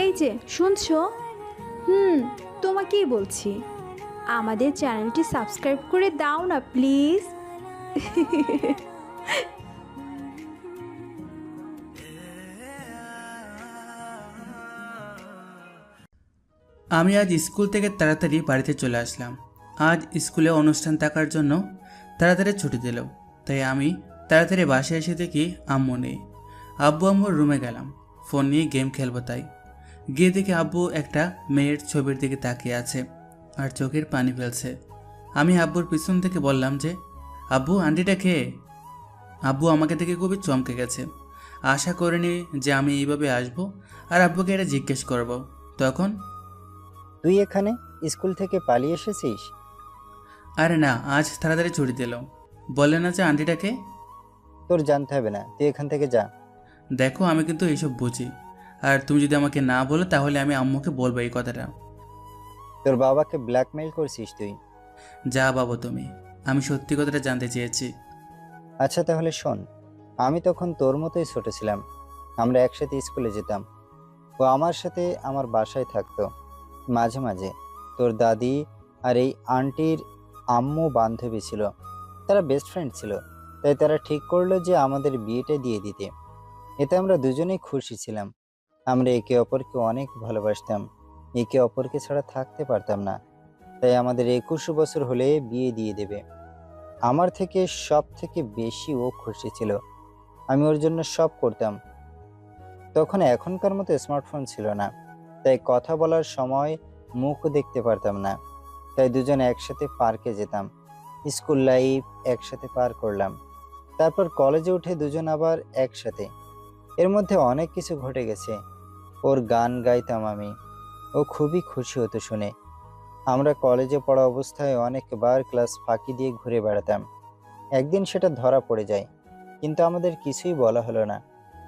এই যে শুনছো? তোমাকেই বলছি, আমাদের চ্যানেলটি সাবস্ক্রাইব করে দাও না প্লিজ। আমি আজ স্কুল থেকে তাড়াতাড়ি বাড়িতে চলে আসলাম। আজ স্কুলে অনুষ্ঠান থাকার জন্য তাড়াতাড়ি ছুটি দিল, তাই আমি তাড়াতাড়ি বাসায় এসে দেখি আম্মু নেই। আম্মুর রুমে গেলাম, ফোন নিয়ে গেম খেলবো তাই। গিয়ে দেখি আব্বু একটা মেয়ের ছবির দিকে তাকিয়ে আছে আর চোখের পানি ফেলছে। আমি আব্বুর পিছন থেকে বললাম যে, আব্বু আন্টিটা খেয়ে। আব্বু আমাকে দেখে খুবই চমকে গেছে। আশা করিনি যে আমি এইভাবে আসবো আর আব্বুকে এটা জিজ্ঞেস করব। তখন, তুই এখানে স্কুল থেকে পালিয়ে এসেছিস? আরে না, আজ তাড়াতাড়ি ছুটি দিল। বলে না যে আন্টিটাকে। তোর জানতে হবে না, তুই এখান থেকে যা। দেখো আমি কিন্তু এইসব বুঝি, আর তুমি যদি আমাকে না বলো তাহলে আমি আম্মুকে বলবো এই কথাটা। তোর বাবাকে ব্ল্যাকমেইল করছিস তুই? যা বাবু তুমি, আমি সত্যি কথাটা জানতে চেয়েছি। আচ্ছা তাহলে শোন, আমি তখন তোর মতোই ছোট ছিলাম। আমরা একসাথে স্কুলে যেতাম। ও আমার সাথে আমার বাসায় থাকতো। মাঝে মাঝে তোর দাদি আর এই আন্টির আম্মু বান্ধবী ছিল, তারা বেস্ট ফ্রেন্ড ছিল। তাই তারা ঠিক করলো যে আমাদের বিয়েটা দিয়ে দিতে। এতে আমরা দুজনেই খুশি ছিলাম। আমরা একে অপরকে অনেক ভালোবাসতাম, একে অপরকে ছাড়া থাকতে পারতাম না। তাই আমাদের 21 বছর হলে বিয়ে দিয়ে দেবে। আমার থেকে সব থেকে বেশি ও খুশি ছিল। আমি ওর জন্য সব করতাম। তখন এখনকার মতো স্মার্টফোন ছিল না, তাই কথা বলার সময় মুখ দেখতে পারতাম না। তাই দুজন একসাথে পার্কে যেতাম, স্কুল লাইফ একসাথে পার করলাম। তারপর কলেজে উঠে দুজন আবার একসাথে। এর মধ্যে অনেক কিছু ঘটে গেছে। ওর গান গাইতাম আমি, ও খুবই খুশি হতো শুনে। আমরা কলেজে পড়া অবস্থায় অনেকবার ক্লাস ফাঁকি দিয়ে ঘুরে বেড়াতাম। একদিন সেটা ধরা পড়ে যায়, কিন্তু আমাদের কিছুই বলা হলো না,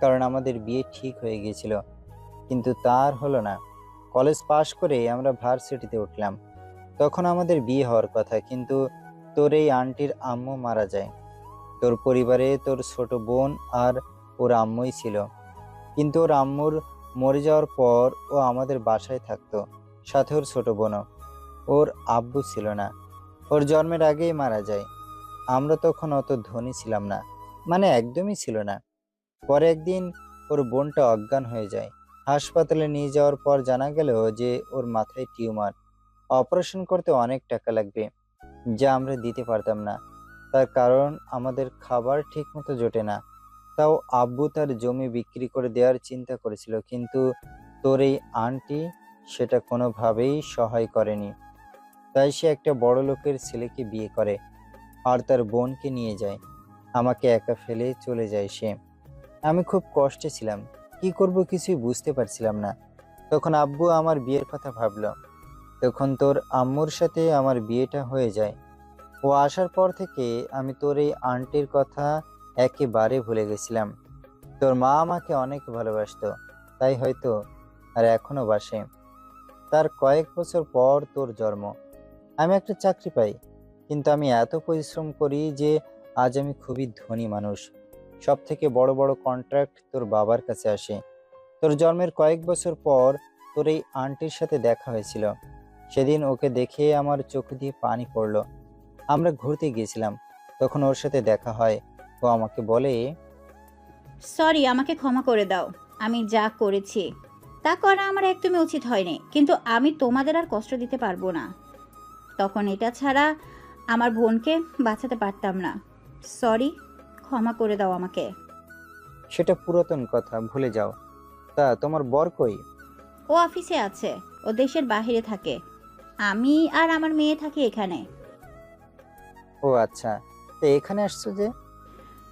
কারণ আমাদের বিয়ে ঠিক হয়ে গিয়েছিল। কিন্তু তার হলো না। কলেজ পাশ করে আমরা ভার্সিটিতে উঠলাম। তখন আমাদের বিয়ে হওয়ার কথা, কিন্তু তোর এই আন্টির আম্মু মারা যায়। তোর পরিবারে তোর ছোট বোন আর ওর আম্মুই ছিল। কিন্তু ওর আম্মুর মরে যাওয়ার পর ও আমাদের বাসায় থাকতো, সাথে ওর ছোট বোনও। ওর আব্বু ছিল না, ওর জন্মের আগেই মারা যায়। আমরা তখন অত ধনী ছিলাম না, মানে একদমই ছিল না। পরে একদিন ওর বোনটা অজ্ঞান হয়ে যায়। হাসপাতালে নিয়ে যাওয়ার পর জানা গেল যে ওর মাথায় টিউমার। অপারেশন করতে অনেক টাকা লাগবে, যা আমরা দিতে পারতাম না। তার কারণ আমাদের খাবার ঠিক মতো জোটে না। তাও আব্বু তার জমি বিক্রি করে দেওয়ার চিন্তা করেছিল, কিন্তু তোর এই আন্টি সেটা কোনোভাবেই সহায় করেনি। তাই সে একটা বড় লোকের ছেলেকে বিয়ে করে আর তার বোনকে নিয়ে যায়। আমাকে একা ফেলে চলে যায় সে। আমি খুব কষ্টে ছিলাম, কি করব কিছুই বুঝতে পারছিলাম না। তখন আব্বু আমার বিয়ের কথা ভাবলো। তখন তোর আম্মুর সাথে আমার বিয়েটা হয়ে যায়। ও আসার পর থেকে আমি তোর এই আন্টির কথা একেবারে ভুলে গেছিলাম। তোর মা আমাকে অনেক ভালোবাসতো, তাই হয়তো আর এখনো বাসে। তার কয়েক বছর পর তোর জন্ম। আমি একটা চাকরি পাই, কিন্তু আমি এত পরিশ্রম করি যে আজ আমি খুবই ধনী মানুষ। সব থেকে বড় বড় কন্ট্রাক্ট তোর বাবার কাছে আসে। তোর জন্মের কয়েক বছর পর তোর এই আন্টির সাথে দেখা হয়েছিল। সেদিন ওকে দেখে আমার চোখ দিয়ে পানি পড়লো। আমরা ঘুরতে গিয়েছিলাম, তখন ওর সাথে দেখা হয়। ও আমাকে বলে, সরি, আমাকে ক্ষমা করে দাও। আমি যা করেছি তা করা আমার একদমই উচিত হয়নি, কিন্তু আমি তোমাদের আর কষ্ট দিতে পারবো না। তখন এটা ছাড়া আমার বোনকে বাঁচাতে পারতাম না। সরি, ক্ষমা করে দাও আমাকে। সেটা পুরাতন কথা, ভুলে যাও। তা তোমার বর কই? ও অফিসে আছে, ও দেশের বাইরে থাকে। আমি আর আমার মেয়ে থাকি এখানে। ও আচ্ছা, তো এখানে আসছো যে?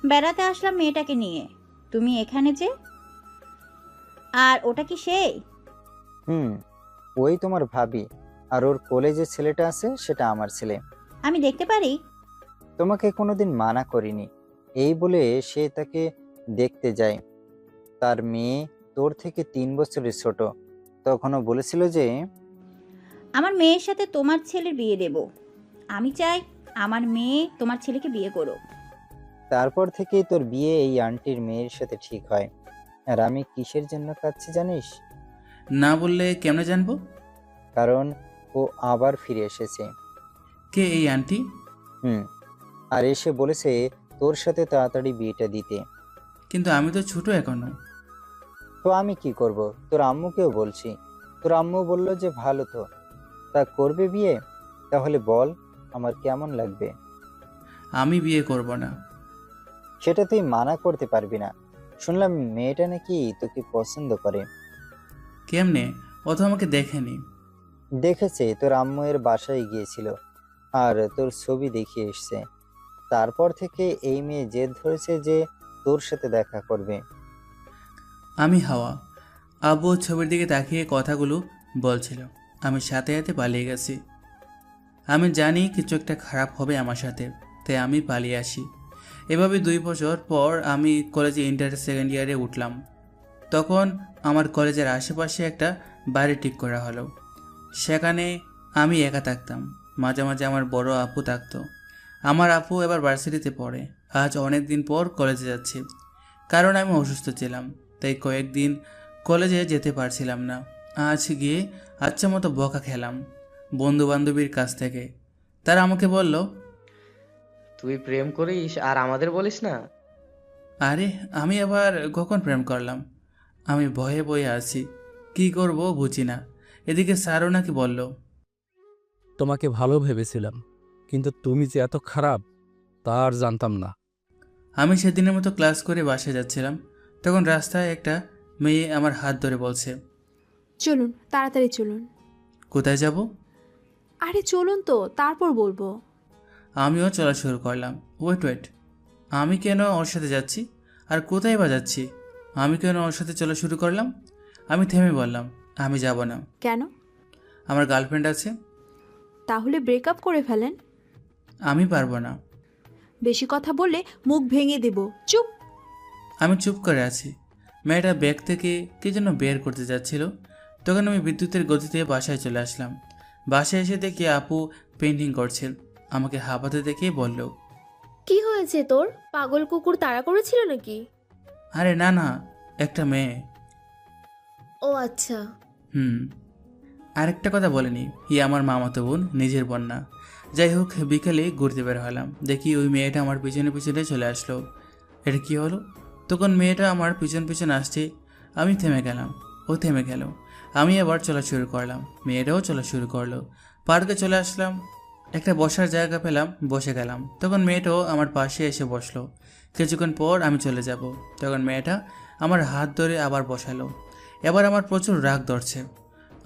বেড়াতে আসলাম মেয়েটাকে নিয়ে। তুমি এখানে যে? আর ওটা কি সেই? হুম, ওই তোমার ভাবি। আর ওর কোলে যে ছেলেটা আছে সেটা আমার ছেলে। আমি দেখতে পারি? তোমাকে কোনোদিন মানা করিনি, এই বলে সে তাকে দেখতে যায়। তার মেয়ে তোর থেকে 3 বছরের ছোট। তখনও বলেছিল যে, আমার মেয়ের সাথে তোমার ছেলের বিয়ে দেব। আমি চাই আমার মেয়ে তোমার ছেলেকে বিয়ে করো। তারপর থেকেই তোর বিয়ে এই আন্টির মেয়ের সাথে ঠিক হয়। আর আমি কিসের জন্য কাঁদছি জানিস? না বললে কেমনে জানবো? কারণ ও আবার ফিরে এসেছে। কে এই আন্টি? আর এসে বলেছে তোর সাথে তাড়াতাড়ি বিয়েটা দিতে। কিন্তু আমি তো ছোট এখনো। তো আমি কি করব? তোর আম্মুকেও বলছি, তোর আম্মু বলল যে ভালো, তো তা করবে বিয়ে? তাহলে বল আমার কেমন লাগবে? আমি বিয়ে করব না। সেটা তুই মানা করতে পারবি না। শুনলাম মেয়েটা নাকি তোকে পছন্দ করে। কেমনে? ও তো আমাকে দেখেনি। দেখেছে, তোর আম্মু এর বাসায় গিয়েছিল আর তোর ছবি দেখিয়ে এসছে। তারপর থেকে এই মেয়ে জেদ ধরেছে যে তোর সাথে দেখা করবে। আমি হাওয়া। আব্বু ছবির দিকে তাকিয়ে কথাগুলো বলছিল। আমি সাথে সাথে পালিয়ে গেছি। আমি জানি কিছু একটা খারাপ হবে আমার সাথে, তাই আমি পালিয়ে আসি। এভাবে 2 বছর পর আমি কলেজে ইন্টার সেকেন্ড ইয়ারে উঠলাম। তখন আমার কলেজের আশেপাশে একটা বাড়ি ঠিক করা হলো। সেখানে আমি একা থাকতাম। মাঝে মাঝে আমার বড় আপু থাকতো। আমার আপু এবার ভার্সিটিতে পড়ে। আজ অনেক দিন পর কলেজে যাচ্ছি, কারণ আমি অসুস্থ ছিলাম, তাই কয়েকদিন কলেজে যেতে পারছিলাম না। আজ গিয়ে আচ্ছা মতো বকা খেলাম বন্ধু বান্ধবীর কাছ থেকে। তারা আমাকে বলল, তুই প্রেম করিস আর আমাদের বলিস না? আরে আমি আবার কখন প্রেম করলাম? আমি ভয়ে ভয়ে আছি, কি করব বুঝি না। এদিকে স্যারও নাকি বলল, তোমাকে ভালো ভেবেছিলাম, কিন্তু তুমি যে এত খারাপ তা আর জানতাম না। আমি সেদিনের মতো ক্লাস করে বাসায় যাচ্ছিলাম। তখন রাস্তায় একটা মেয়ে আমার হাত ধরে বলছে, চলুন তাড়াতাড়ি চলুন। কোথায় যাব? আরে চলুন তো, তারপর বলবো। আমিও চলা শুরু করলাম। ওয়েট ওয়েট, আমি কেন ওর সাথে যাচ্ছি? আর কোথায় বা যাচ্ছি? আমি কেন ওর সাথে চলা শুরু করলাম? আমি থেমে বললাম, আমি যাব না। কেন? আমার গার্লফ্রেন্ড আছে। তাহলে ব্রেকআপ করে ফেলেন। আমি পারবো না। বেশি কথা বললে মুখ ভেঙে দেব। চুপ। আমি চুপ করে আছি। মেয়েটা ব্যাগ থেকে কি যেন বের করতে যাচ্ছিল। তখন আমি বিদ্যুতের গতিতে বাসায় চলে আসলাম। বাসায় এসে দেখি আপু পেন্টিং করছেন। আমাকে হাঁপাতে দেখে বলল, কি হয়েছে তোর? পাগল কুকুর তাড়া করেছিল নাকি? আরে না না, একটা মেয়ে। ও আচ্ছা। আরেকটা কথা বলেনি, আমার মামাতো বোন, নিজের বোন না। যাই হোক, বিকেলে ঘুরতে বের হলাম। দেখি ওই মেয়েটা আমার পিছনে পিছনে চলে আসলো। এটা কি হলো? তখন মেয়েটা আমার পিছন পিছন আসছে। আমি থেমে গেলাম, ও থেমে গেল। আমি আবার চলা শুরু করলাম, মেয়েটাও চলা শুরু করলো। পার্কে চলে আসলাম, একটা বসার জায়গা পেলাম, বসে গেলাম। তখন মেয়েটাও আমার পাশে এসে বসলো। কিছুক্ষণ পর আমি চলে যাব। তখন মেয়েটা আমার হাত ধরে আবার বসালো। এবার আমার প্রচুর রাগ ধরছে।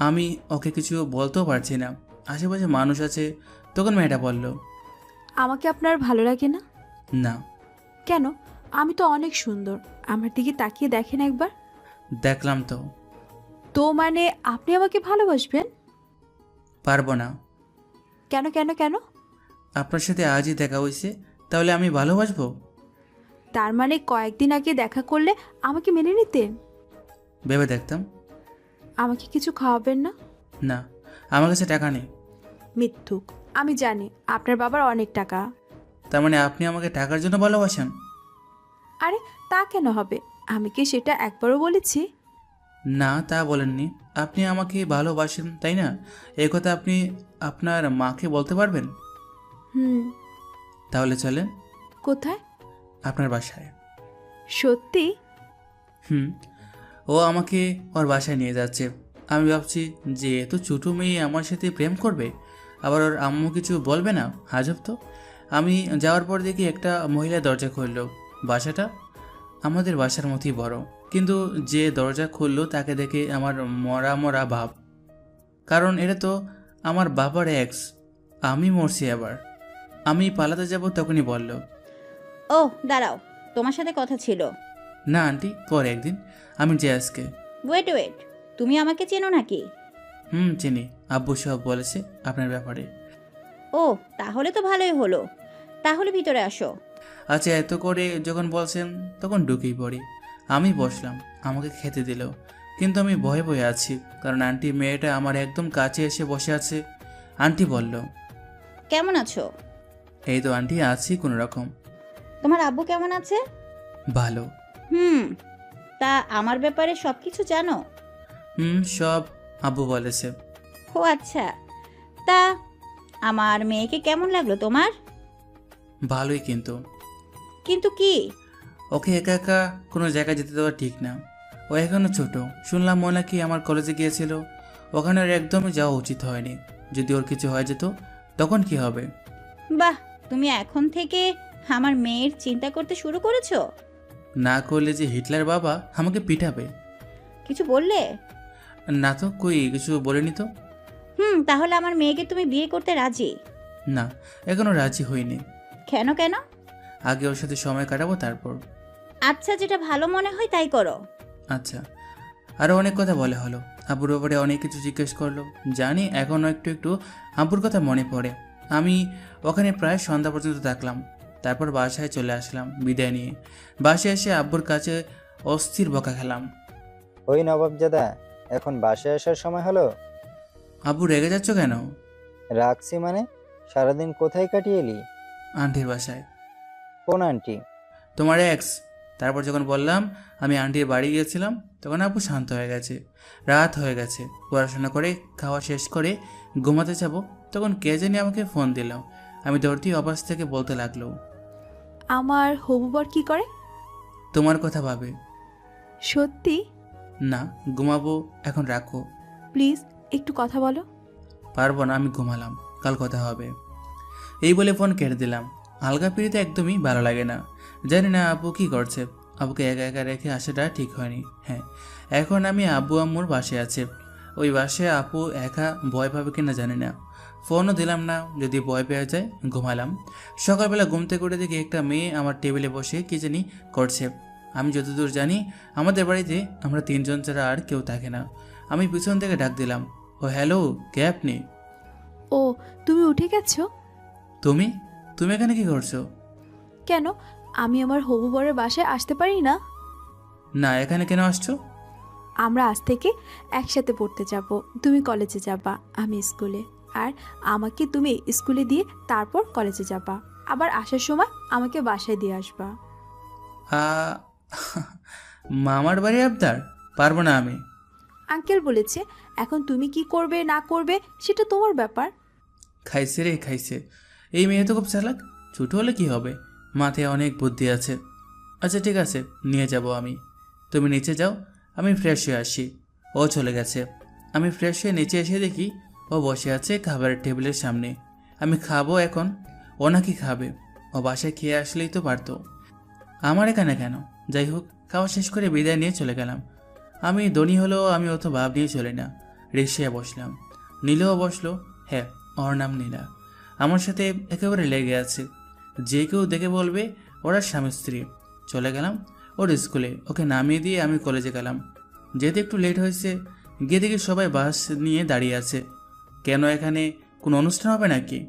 আমি ওকে কিছু বলতেও পারছি না, আশেপাশে মানুষ আছে। তখন মেয়েটা বলল, আমাকে আপনার ভালো লাগে না? না। কেন? আমি তো অনেক সুন্দর, আমার দিকে তাকিয়ে দেখেন একবার। দেখলাম তো। তো মানে আপনি আমাকে ভালোবাসবেন? পারবো না। কেন কেন কেন? আপনার সাথে আজই দেখা হয়েছে, তাহলে আমি ভালোবাসবো? তার মানে কয়েকদিন আগে দেখা করলে আমাকে মেনে নিতেন? ভেবে দেখতাম। আমাকে কিছু খাওয়াবেন না? না, আমার কাছে টাকা নেই। মিথ্যুক, আমি জানি আপনার বাবার অনেক টাকা। তার মানে আপনি আমাকে টাকার জন্য ভালোবাসেন? আরে তা কেন হবে? আমি কি সেটা একবারও বলেছি? না, তা বলেননি। আপনি আমাকে ভালোবাসেন, তাই না? এই কথা আপনি আপনার মাকে বলতে পারবেন? তাহলে চলেন। কোথায়? আপনার বাসায়। সত্যি? ও আমাকে ওর বাসায় নিয়ে যাচ্ছে। আমি ভাবছি যে এত ছোটো মেয়ে আমার সাথে প্রেম করবে, আবার ওর আম্মু কিছু বলবে না? আজব তো। আমি যাওয়ার পর দেখি একটা মহিলা দরজা খুলল। বাসাটা আমাদের বাসার মতোই বড়, কিন্তু যে দরজা খুললো তাকে দেখে আমার মরা মরা ভাব। কারণ এটা তো আমার বাবার এক্স। আমি মরছি। আবার আমি পালাতে যাব, তখনই বলল, ও দাঁড়াও, তোমার সাথে কথা ছিল। না আন্টি, পরে একদিন। আমি যে আজকে। ওয়েট ওয়েট, তুমি আমাকে চেনো নাকি? চিনি। আব্বু সব বলেছে আপনার ব্যাপারে। ও তাহলে তো ভালোই হলো। তাহলে ভিতরে আসো। আচ্ছা, এত করে যখন বলছেন তখন ঢুকেই পড়ি। আমি বসলাম, আমাকে খেতে দিল, কিন্তু আমি ভয়ে ভয়ে আছি, কারণ আন্টি মেয়েটা আমার একদম কাছে এসে বসে আছে। আন্টি বলল, কেমন আছো? এই তো আন্টি, আছি কোনো রকম। তোমার আব্বু কেমন আছে? ভালো। তা আমার ব্যাপারে সব কিছু জানো? সব আব্বু বলেছে। ও আচ্ছা, তা আমার মেয়েকে কেমন লাগলো তোমার? ভালোই, কিন্তু কিন্তু কি? ওকে একা একা কোনো জায়গায় যেতে দেওয়া ঠিক না। ও এখনো ছোট। শুনলাম ও নাকি আমার কলেজে গিয়েছিল। ওখানে ওর একদমই যাওয়া উচিত হয়নি। যদি ওর কিছু হয়ে যেত তখন কি হবে? বাহ, তুমি এখন থেকে আমার মেয়ের চিন্তা করতে শুরু করেছো? না করলে যে হিটলার বাবা আমাকে পিটাবে। কিছু বললে? না তো, কই কিছু বলিনি তো। তাহলে আমার মেয়েকে তুমি বিয়ে করতে রাজি? না, এখনো রাজি হইনি। কেন কেন? আগে ওর সাথে সময় কাটাবো তারপর। আচ্ছা, যেটা ভালো মনে হয় তাই করো। আচ্ছা। আরও অনেক কথা বলা হলো। আব্বুর ব্যাপারে অনেক কিছু জিজ্ঞেস করলো। জানি এখনও একটু একটু আব্বুর কথা মনে পড়ে। আমি ওখানে প্রায় সন্ধ্যা পর্যন্ত থাকলাম। তারপর বাসায় চলে আসলাম বিদায় নিয়ে। বাসায় এসে আব্বুর কাছে অস্থির বকা খেলাম। ওই নবাবজাদা, এখন বাসায় আসার সময় হলো? আব্বু রেগে যাচ্ছ কেন? রাখছি মানে? সারাদিন কোথায় কাটিয়ে এলি? আন্টির বাসায়। কোন আন্টি? তোমার এক্স। তারপর যখন বললাম আমি আন্টির বাড়ি গিয়েছিলাম, তখন আব্বু শান্ত হয়ে গেছে। রাত হয়ে গেছে, পড়াশোনা করে খাওয়া শেষ করে ঘুমাতে যাবো, তখন কে জানি আমাকে ফোন দিল। আমি দৌড়তেই অবাস থেকে বলতে লাগলো, আমার হবু বর কি করে? তোমার কথা ভাবে। সত্যি? না, ঘুমাবো এখন, রাখো। প্লিজ একটু কথা বলো। পারবো না, আমি ঘুমালাম, কাল কথা হবে। এই বলে ফোন কেটে দিলাম। আলগা পিড়িতে একদমই ভালো লাগে না। জানি না আব্বু কী করছে। আব্বুকে একা একা রেখে আসাটা ঠিক হয়নি। হ্যাঁ, এখন আমি আব্বু আম্মুর বাসায় আছে। ওই বাসায় আপু একা ভয় পাবে কিনা জানি না। ফোনও দিলাম না, যদি ভয় পেয়ে যায়। ঘুমালাম। সকালবেলা ঘুম থেকে উঠে দেখি একটা মেয়ে আমার টেবিলে বসে কী জানি করছে। আমি যতদূর জানি আমাদের বাড়িতে আমরা 3 জন ছাড়া আর কেউ থাকে না। আমি পিছন থেকে ডাক দিলাম, ও হ্যালো, কে আপনি? ও, তুমি উঠে গেছো? তুমি তুমি এখানে কি করছো? কেন, আমি আমার হবু বরের বাসায় আসতে পারি না? না, এখানে কেন আসছো? আমরা আজ থেকে একসাথে পড়তে যাব। তুমি কলেজে যাবা, আমি স্কুলে। আর আমাকে তুমি স্কুলে দিয়ে তারপর কলেজে যাবা। আবার আসার সময় আমাকে বাসায় দিয়ে আসবা। আ- মামার বাড়ি আবদার? পারবো না আমি। আঙ্কেল বলেছে এখন তুমি কি করবে না করবে সেটা তোমার ব্যাপার। খাইছে রে, খাইছে। এই মেয়ে তো খুব চালাক। ছোট হলে কি হবে, মাথায় অনেক বুদ্ধি আছে। আচ্ছা ঠিক আছে, নিয়ে যাব আমি। তুমি নিচে যাও, আমি ফ্রেশ হয়ে আসি। ও চলে গেছে। আমি ফ্রেশ হয়ে নিচে এসে দেখি ও বসে আছে খাবারের টেবিলের সামনে। আমি খাবো এখন, ও নাকি খাবে। ও বাসায় খেয়ে আসলেই তো পারতো। আমার এখানে কেন? যাই হোক, খাওয়া শেষ করে বিদায় নিয়ে চলে গেলাম। আমি ধনী হলেও আমি অত ভাব নিয়ে চলি না। রিক্সায় বসলাম। নীলাও বসলো। হ্যাঁ, ওর নাম নীলা। আমার সাথে একেবারে লেগে আছে। যে কেউ দেখে বলবে ওরা স্বামী স্ত্রী। চলে গেলাম ওর স্কুলে। ওকে নামিয়ে দিয়ে আমি কলেজে গেলাম। যেতে একটু লেট হয়েছে। গিয়ে দেখি সবাই বাস নিয়ে দাঁড়িয়ে আছে। কেন, এখানে কোনো অনুষ্ঠান হবে নাকি?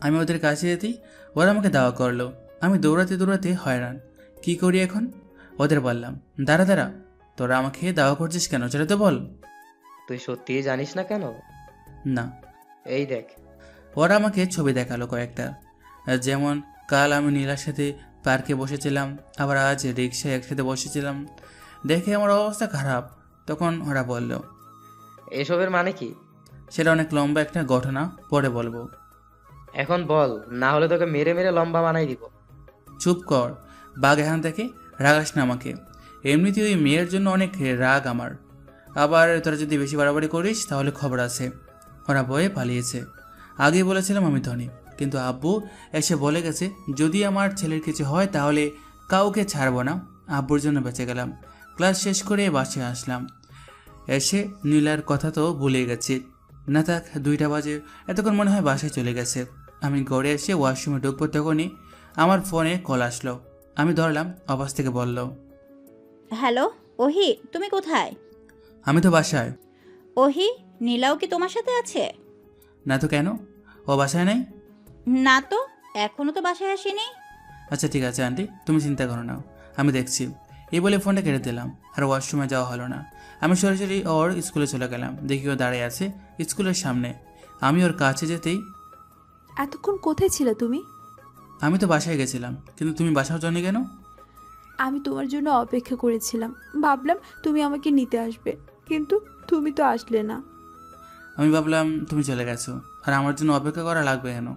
আমি ওদের কাছে যেতেই ওরা আমাকে দাওয়া করলো। আমি দৌড়াতে দৌড়াতে হয়রান। কি করি এখন? ওদের বললাম, দাঁড়া দাঁড়া, তোরা আমাকে দাওয়া করছিস কেন, সেটা তো বল। তুই সত্যিই জানিস না কেন? না। এই দেখ। ওরা আমাকে ছবি দেখালো কয়েকটা। যেমন কাল আমি নীলার সাথে পার্কে বসেছিলাম, আবার আজ রিক্সায় একসাথে বসেছিলাম। দেখে আমার অবস্থা খারাপ। তখন ওরা বলল, এসবের মানে কি? সেটা অনেক লম্বা একটা ঘটনা, পরে বলবো। এখন বল, না হলে তোকে মেরে মেরে লম্বা বানাই দিব। চুপ কর, বাঘ এখান থেকে, রাগাস না আমাকে। এমনিতে ওই মেয়ের জন্য অনেক রাগ আমার। আবার তোরা যদি বেশি বাড়াবাড়ি করিস তাহলে খবর আছে। ওরা ভয়ে পালিয়েছে। আগেই বলেছিলাম আমি ধনী, কিন্তু আব্বু এসে বলে গেছে যদি আমার ছেলের কিছু হয় তাহলে কাউকে ছাড়বো না। আব্বুর জন্য বেঁচে গেলাম। ক্লাস শেষ করে বাসায় আসলাম। এসে নীলার কথা তো ভুলে গেছি। না থাক, 2টা বাজে। এতক্ষণ মনে হয় বাসায় চলে গেছে। আমি ঘরে এসে ওয়াশরুমে ঢুকবো, তখনই আমার ফোনে কল আসলো। আমি ধরলাম। অবাস থেকে বলল, হ্যালো ওহি, তুমি কোথায়? আমি তো বাসায়। ওহি, নীলাও কি তোমার সাথে আছে? না তো, কেন? ও বাসায় নাই? না তো, এখনো তো বাসায় আসেনি। আচ্ছা ঠিক আছে আন্টি, তুমি চিন্তা করো না, আমি দেখছি। এই বলে ফোনটা কেটে দিলাম। আর ওয়াশরুমে যাওয়া হলো না। আমি সরাসরি ওর স্কুলে চলে গেলাম। দেখি ও দাঁড়িয়ে আছে স্কুলের সামনে। আমি ওর কাছে যেতেই, এতক্ষণ কোথায় ছিলে তুমি? আমি তো বাসায় গেছিলাম, কিন্তু তুমি বাসাও যাওনি কেন? আমি তোমার জন্য অপেক্ষা করেছিলাম, ভাবলাম তুমি আমাকে নিতে আসবে। কিন্তু তুমি তো আসলে না। আমি ভাবলাম তুমি চলে গেছো, আর আমার জন্য অপেক্ষা করা লাগবে কেন?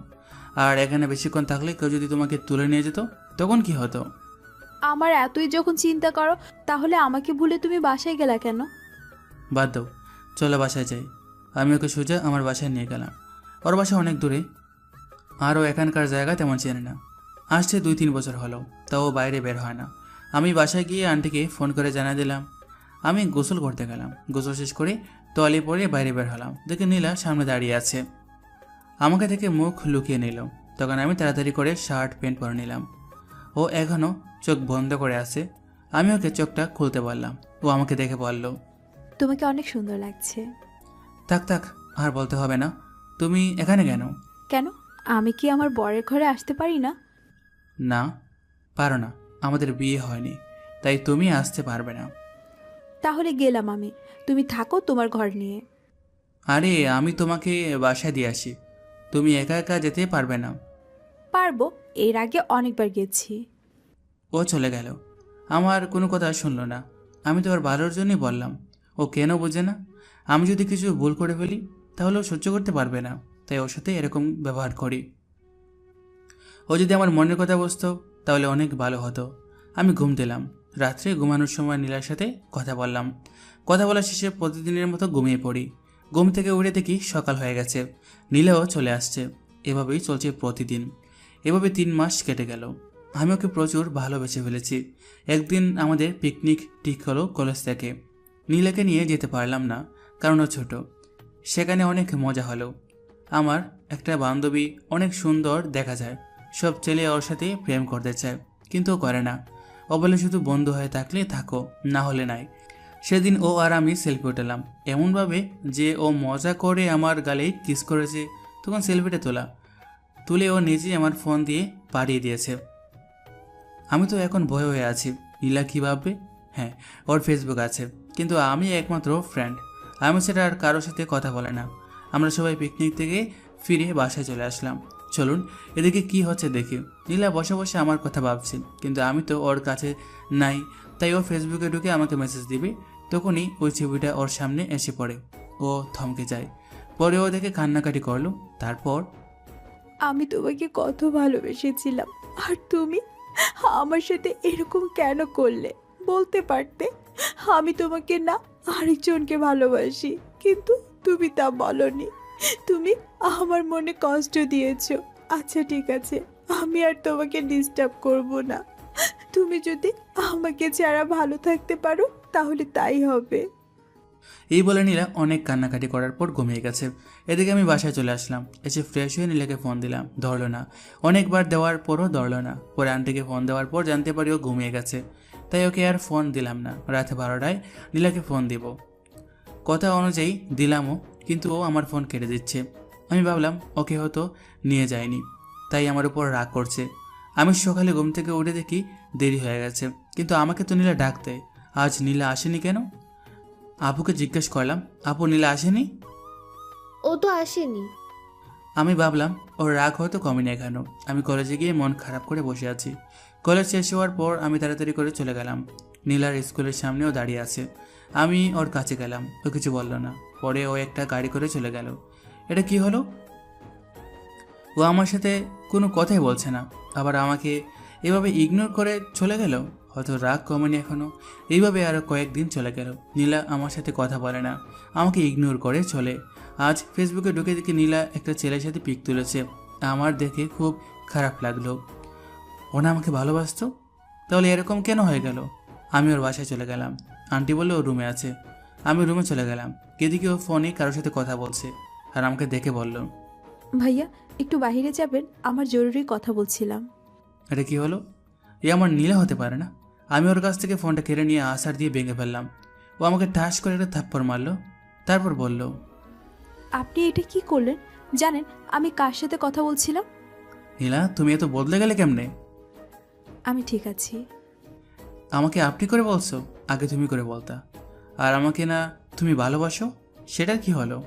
আর এখানে বেশিক্ষণ থাকলে কেউ যদি তোমাকে তুলে নিয়ে যেত তখন কি হতো? আমার এতই যখন চিন্তা করো, তাহলে আমাকে ভুলে তুমি বাসায় গেলা কেন? বাদ দাও, চলো বাসায় যাই। আমি ওকে সোজা আমার বাসায় নিয়ে গেলাম। ওর বাসা অনেক দূরে, আর ও এখানকার জায়গা তেমন চেনে না। আসছে 2-3 বছর হলো, তাও ও বাইরে বের হয় না। আমি বাসায় গিয়ে আন্টিকে ফোন করে জানিয়ে দিলাম। আমি গোসল করতে গেলাম, গোসল শেষ করে তোয়ালে পরে বাইরে বের হলাম, দেখে নীলা সামনে দাঁড়িয়ে আছে। আমাকে থেকে মুখ লুকিয়ে নিল। তখন আমি তাড়াতাড়ি করে শার্ট প্যান্ট পরে নিলাম। ও এখনও চোখ বন্ধ করে আছে। আমি ওকে চোখটা খুলতে বললাম। ও আমাকে দেখে বলল, তোমাকে অনেক সুন্দর লাগছে। থাক থাক, আর বলতে হবে না। তুমি এখানে কেন? কেন? আমি কি আমার বরের ঘরে আসতে পারি না? না, পারো না, আমাদের বিয়ে হয়নি, তাই তুমি আসতে পারবে না। তাহলে গেলাম আমি, তুমি থাকো তোমার ঘর নিয়ে। আরে আমি তোমাকে বাসায় দিয়ে আসি, তুমি একা একা যেতে পারবে না। পারবো, এর আগে অনেকবার গেছি। ও চলে গেল, আমার কোনো কথা শুনলো না। আমি তো ওর ভালোর জন্যই বললাম। ও কেন বোঝে না? আমি যদি কিছু ভুল করে ফেলি তাহলে ও সহ্য করতে পারবে না, তাই ওর সাথে এরকম ব্যবহার করি। ও যদি আমার মনের কথা বুঝতো তাহলে অনেক ভালো হতো। আমি ঘুম দিলাম। রাত্রে ঘুমানোর সময় নীলার সাথে কথা বললাম। কথা বলার শেষে প্রতিদিনের মতো ঘুমিয়ে পড়ি। ঘুম থেকে উঠে দেখি সকাল হয়ে গেছে, নীলাও চলে আসছে। এভাবেই চলছে প্রতিদিন। এভাবে 3 মাস কেটে গেল। আমি ওকে প্রচুর ভালোবেসে ফেলেছি। একদিন আমাদের পিকনিক ঠিক হলো কলেজ থেকে। নীলাকে নিয়ে যেতে পারলাম না, কারণ ও ছোট। সেখানে অনেক মজা হলো। আমার একটা বান্ধবী অনেক সুন্দর দেখা যায়, সব ছেলে ওর সাথে প্রেম করতে চায়, কিন্তু ও করে না। ও বলে শুধু বন্ধু হয়ে থাকলে থাকো, না হলে নাই। সেদিন ও আর আমি সেলফি উঠালাম, এমনভাবে যে ও মজা করে আমার গালে কিস করেছে। তখন সেলফিটা তুলে ও নিজেই আমার ফোন দিয়ে পাঠিয়ে দিয়েছে। আমি তো এখন ভয় হয়ে আছি, নীলা কী ভাববে। হ্যাঁ, ওর ফেসবুক আছে, কিন্তু আমি একমাত্র ফ্রেন্ড। আমি সেটা আর কারোর সাথে কথা বলে না। আমরা সবাই পিকনিক থেকে ফিরে বাসায় চলে আসলাম। চলুন এদিকে কি হচ্ছে দেখি। নীলা বসে বসে আমার কথা ভাবছে, কিন্তু আমি তো ওর কাছে নাই, তাই ও ফেসবুকে ঢুকে আমাকে মেসেজ দিবে। তখনই ওই ছবিটা ওর সামনে এসে পড়ে। ও থমকে যায়, পরে ও দেখে কান্নাকাটি করলো। তারপর, আমি তোমাকে কত ভালোবেসেছিলাম, আর তুমি আমার সাথে এরকম কেন করলে? বলতে পারতে আমি তোমাকে না আরেকজনকে ভালোবাসি, কিন্তু তুমি তা বলনি। তুমি আমার মনে কষ্ট দিয়েছো। আচ্ছা ঠিক আছে, আমি আর তোমাকে ডিস্টার্ব করব না। তুমি যদি আমাকে ছাড়া ভালো থাকতে পারো তাহলে তাই হবে। এই বলে নীলা অনেক কান্নাকাটি করার পর ঘুমিয়ে গেছে। এদিকে আমি বাসায় চলে আসলাম। এসে ফ্রেশ হয়ে নীলাকে ফোন দিলাম, ধরলো না। অনেকবার দেওয়ার পরও ধরলো না। পরে আন্টিকে ফোন দেওয়ার পর জানতে পারি ও ঘুমিয়ে গেছে, তাই ওকে আর ফোন দিলাম না। রাতে 12টায় নীলাকে ফোন দিব কথা অনুযায়ী দিলামও, কিন্তু ও আমার ফোন কেটে দিচ্ছে। আমি ভাবলাম ওকে হয়তো নিয়ে যায়নি, তাই আমার উপর রাগ করছে। আমি সকালে ঘুম থেকে উঠে দেখি দেরি হয়ে গেছে, কিন্তু আমাকে তো নীলা ডাক দেয়। আজ নীলা আসেনি কেন? আপুকে জিজ্ঞেস করলাম, আপু নীলা আসেনি? ও তো আসেনি। আমি ভাবলাম ওর রাগ হয়তো কমেনি এখনো। আমি কলেজে গিয়ে মন খারাপ করে বসে আছি। কলেজ শেষ হওয়ার পর আমি তাড়াতাড়ি করে চলে গেলাম। নীলার স্কুলের সামনেও দাঁড়িয়ে আছে। আমি ওর কাছে গেলাম, ও কিছু বলল না। পরে ও একটা গাড়ি করে চলে গেল। এটা কি হলো? ও আমার সাথে কোনো কথাই বলছে না, আবার আমাকে এভাবে ইগনোর করে চলে গেল। হয়তো রাগ কমেনি এখনো। এইভাবে আরও কয়েকদিন চলে গেল। নীলা আমার সাথে কথা বলে না, আমাকে ইগনোর করে চলে। আজ ফেসবুকে ঢুকে দেখি নীলা একটা ছেলের সাথে পিক তুলেছে। আমার দেখে খুব খারাপ লাগলো। ও না আমাকে ভালোবাসতো, তাহলে এরকম কেন হয়ে গেল? আমি ওর বাসায় চলে গেলাম। আন্টি বললো ও রুমে আছে। আমি রুমে চলে গেলাম। এদিকে ও ফোনে কারোর সাথে কথা বলছে, আর আমাকে দেখে বলল, ভাইয়া একটু বাইরে যাবেন, আমার জরুরি কথা বলছিলাম। এটা কি হলো? এ আমার নীলা হতে পারে না। আমি ওর কাছ থেকে ফোনটা কেড়ে নিয়ে আছাড় দিয়ে ভেঙে ফেললাম। ও আমাকে ঠাস করে একটা থাপ্পড় মারলো, তারপর বলল, আপনি এটা কি করলেন? জানেন আমি কার সাথে কথা বলছিলাম? নীলা তুমি এত বদলে গেলে কেমনে? আমি ঠিক আছি। আমাকে আপনি করে বলছো, আগে তুমি করে বলতা। আর আমাকে না তুমি ভালোবাসো, সেটার কি হলো?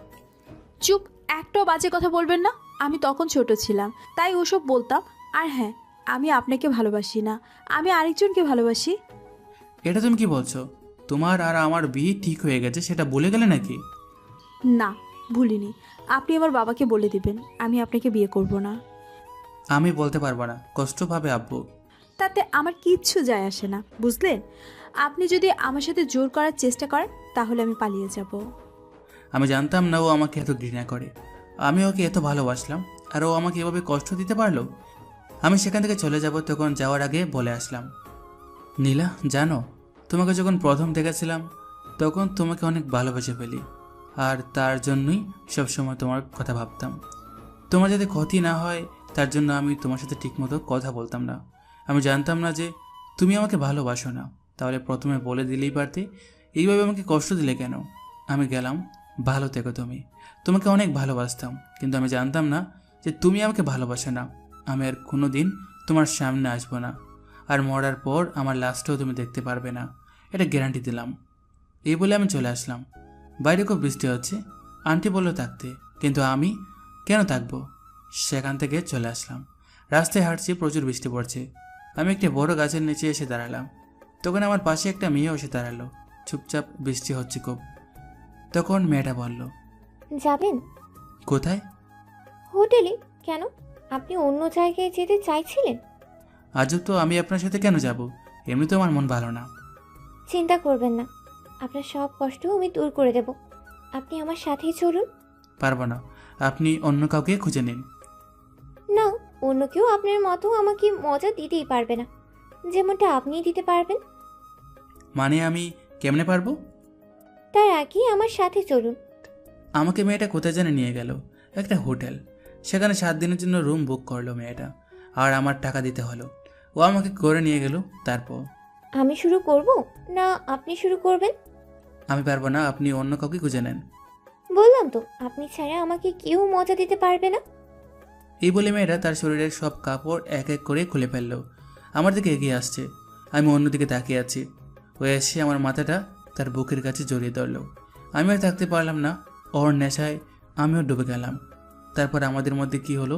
চুপ, একটাও বাজে কথা বলবেন না। আমি তখন ছোট ছিলাম, তাই ওসব বলতাম। আর হ্যাঁ, আমি আপনাকে ভালোবাসি না, আমি আরেকজনকে ভালোবাসি। এটা তুমি কি বলছো? তোমার আর আমার বিয়ে ঠিক হয়ে গেছে সেটা বলে গেলে নাকি? না, ভুলিনি। আপনি আমার বাবাকে বলে দিবেন আমি আপনাকে বিয়ে করব না। আমি বলতে পারবো না, কষ্ট পাবে আব্বু। তাতে আমার কিচ্ছু যায় আসে না, বুঝলেন? আপনি যদি আমার সাথে জোর করার চেষ্টা করেন তাহলে আমি পালিয়ে যাব। আমি জানতাম না ও আমাকে এত ঘৃণা করে। আমি ওকে এত ভালোবাসলাম আর ও আমাকে এভাবে কষ্ট দিতে পারলো। আমি সেখান থেকে চলে যাব, তখন যাওয়ার আগে বলে আসলাম, নীলা জানো, তোমাকে যখন প্রথম দেখেছিলাম তখন তোমাকে অনেক ভালোবেসে ফেলি, আর তার জন্যই সবসময় তোমার কথা ভাবতাম। তোমার যাতে ক্ষতি না হয় তার জন্য আমি তোমার সাথে ঠিকমতো কথা বলতাম না। আমি জানতাম না যে তুমি আমাকে ভালোবাসো না, তাহলে প্রথমে বলে দিলেই পারতে। এইভাবে আমাকে কষ্ট দিলে কেন? আমি গেলাম, ভালো থেকো তুমি। তোমাকে অনেক ভালোবাসতাম, কিন্তু আমি জানতাম না যে তুমি আমাকে ভালোবাসো না। আমি আর কোনো দিন তোমার সামনে আসবো না, আর মরার পর আমার লাশটাও তুমি দেখতে পারবে না, এটা গ্যারান্টি দিলাম। এই বলে আমি চলে আসলাম। বাইরে খুব বৃষ্টি হচ্ছে, আন্টি বললো থাকতে, কিন্তু আমি কেন থাকবো? সেখান থেকে চলে আসলাম। রাস্তায় হাঁটছি, প্রচুর বৃষ্টি পড়ছে। আমি একটা বড় গাছের নিচে এসে দাঁড়ালাম। তখন আমার পাশে একটা মেয়েও এসে দাঁড়ালো। চুপচাপ, বৃষ্টি হচ্ছে খুব। তখন মেয়েটা বলল, যাবেন কোথায়? হোটেলে? কেন, আপনি অন্য জায়গায় যেতে চাইছিলেন? আজব তো, আমি আপনার সাথে কেন যাব? এমনি তো আমার মন ভালো না। চিন্তা করবেন না, আপনার সব কষ্ট আমি দূর করে দেব। আপনি আমার সাথেই চলুন। পারবো না, আপনি অন্য কাউকে খুঁজে নিন। না, অন্য কেউ আপনার মতো আমাকে মজা দিতেই পারবে না, যেমনটা আপনিই দিতে পারবেন। মানে আমি কেমনে পারবো? তার আগে আমার সাথে চলুন। আমাকে মেয়েটা কোথায় জানে নিয়ে গেল, একটা হোটেল। সেখানে 7 দিনের জন্য রুম বুক করলো মেয়েটা, আর আমার টাকা দিতে হলো। ও আমাকে করে নিয়ে গেল। তারপর আমি শুরু করব না আপনি শুরু করবেন? আমি পারবো না, আপনি অন্য কাউকে খুঁজে নেন। বললাম তো, আপনি ছাড়া আমাকে কেউ মজা দিতে পারবে না। এই বলে মেয়েটা তার শরীরের সব কাপড় এক এক করে খুলে ফেললো। আমার দিকে এগিয়ে আসছে, আমি অন্যদিকে তাকিয়ে আছি। ও এসে আমার মাথাটা তার বুকের কাছে জড়িয়ে ধরলো। আমি আর থাকতে পারলাম না, ওর নেশায় আমিও ডুবে গেলাম। তারপর আমাদের মধ্যে কি হলো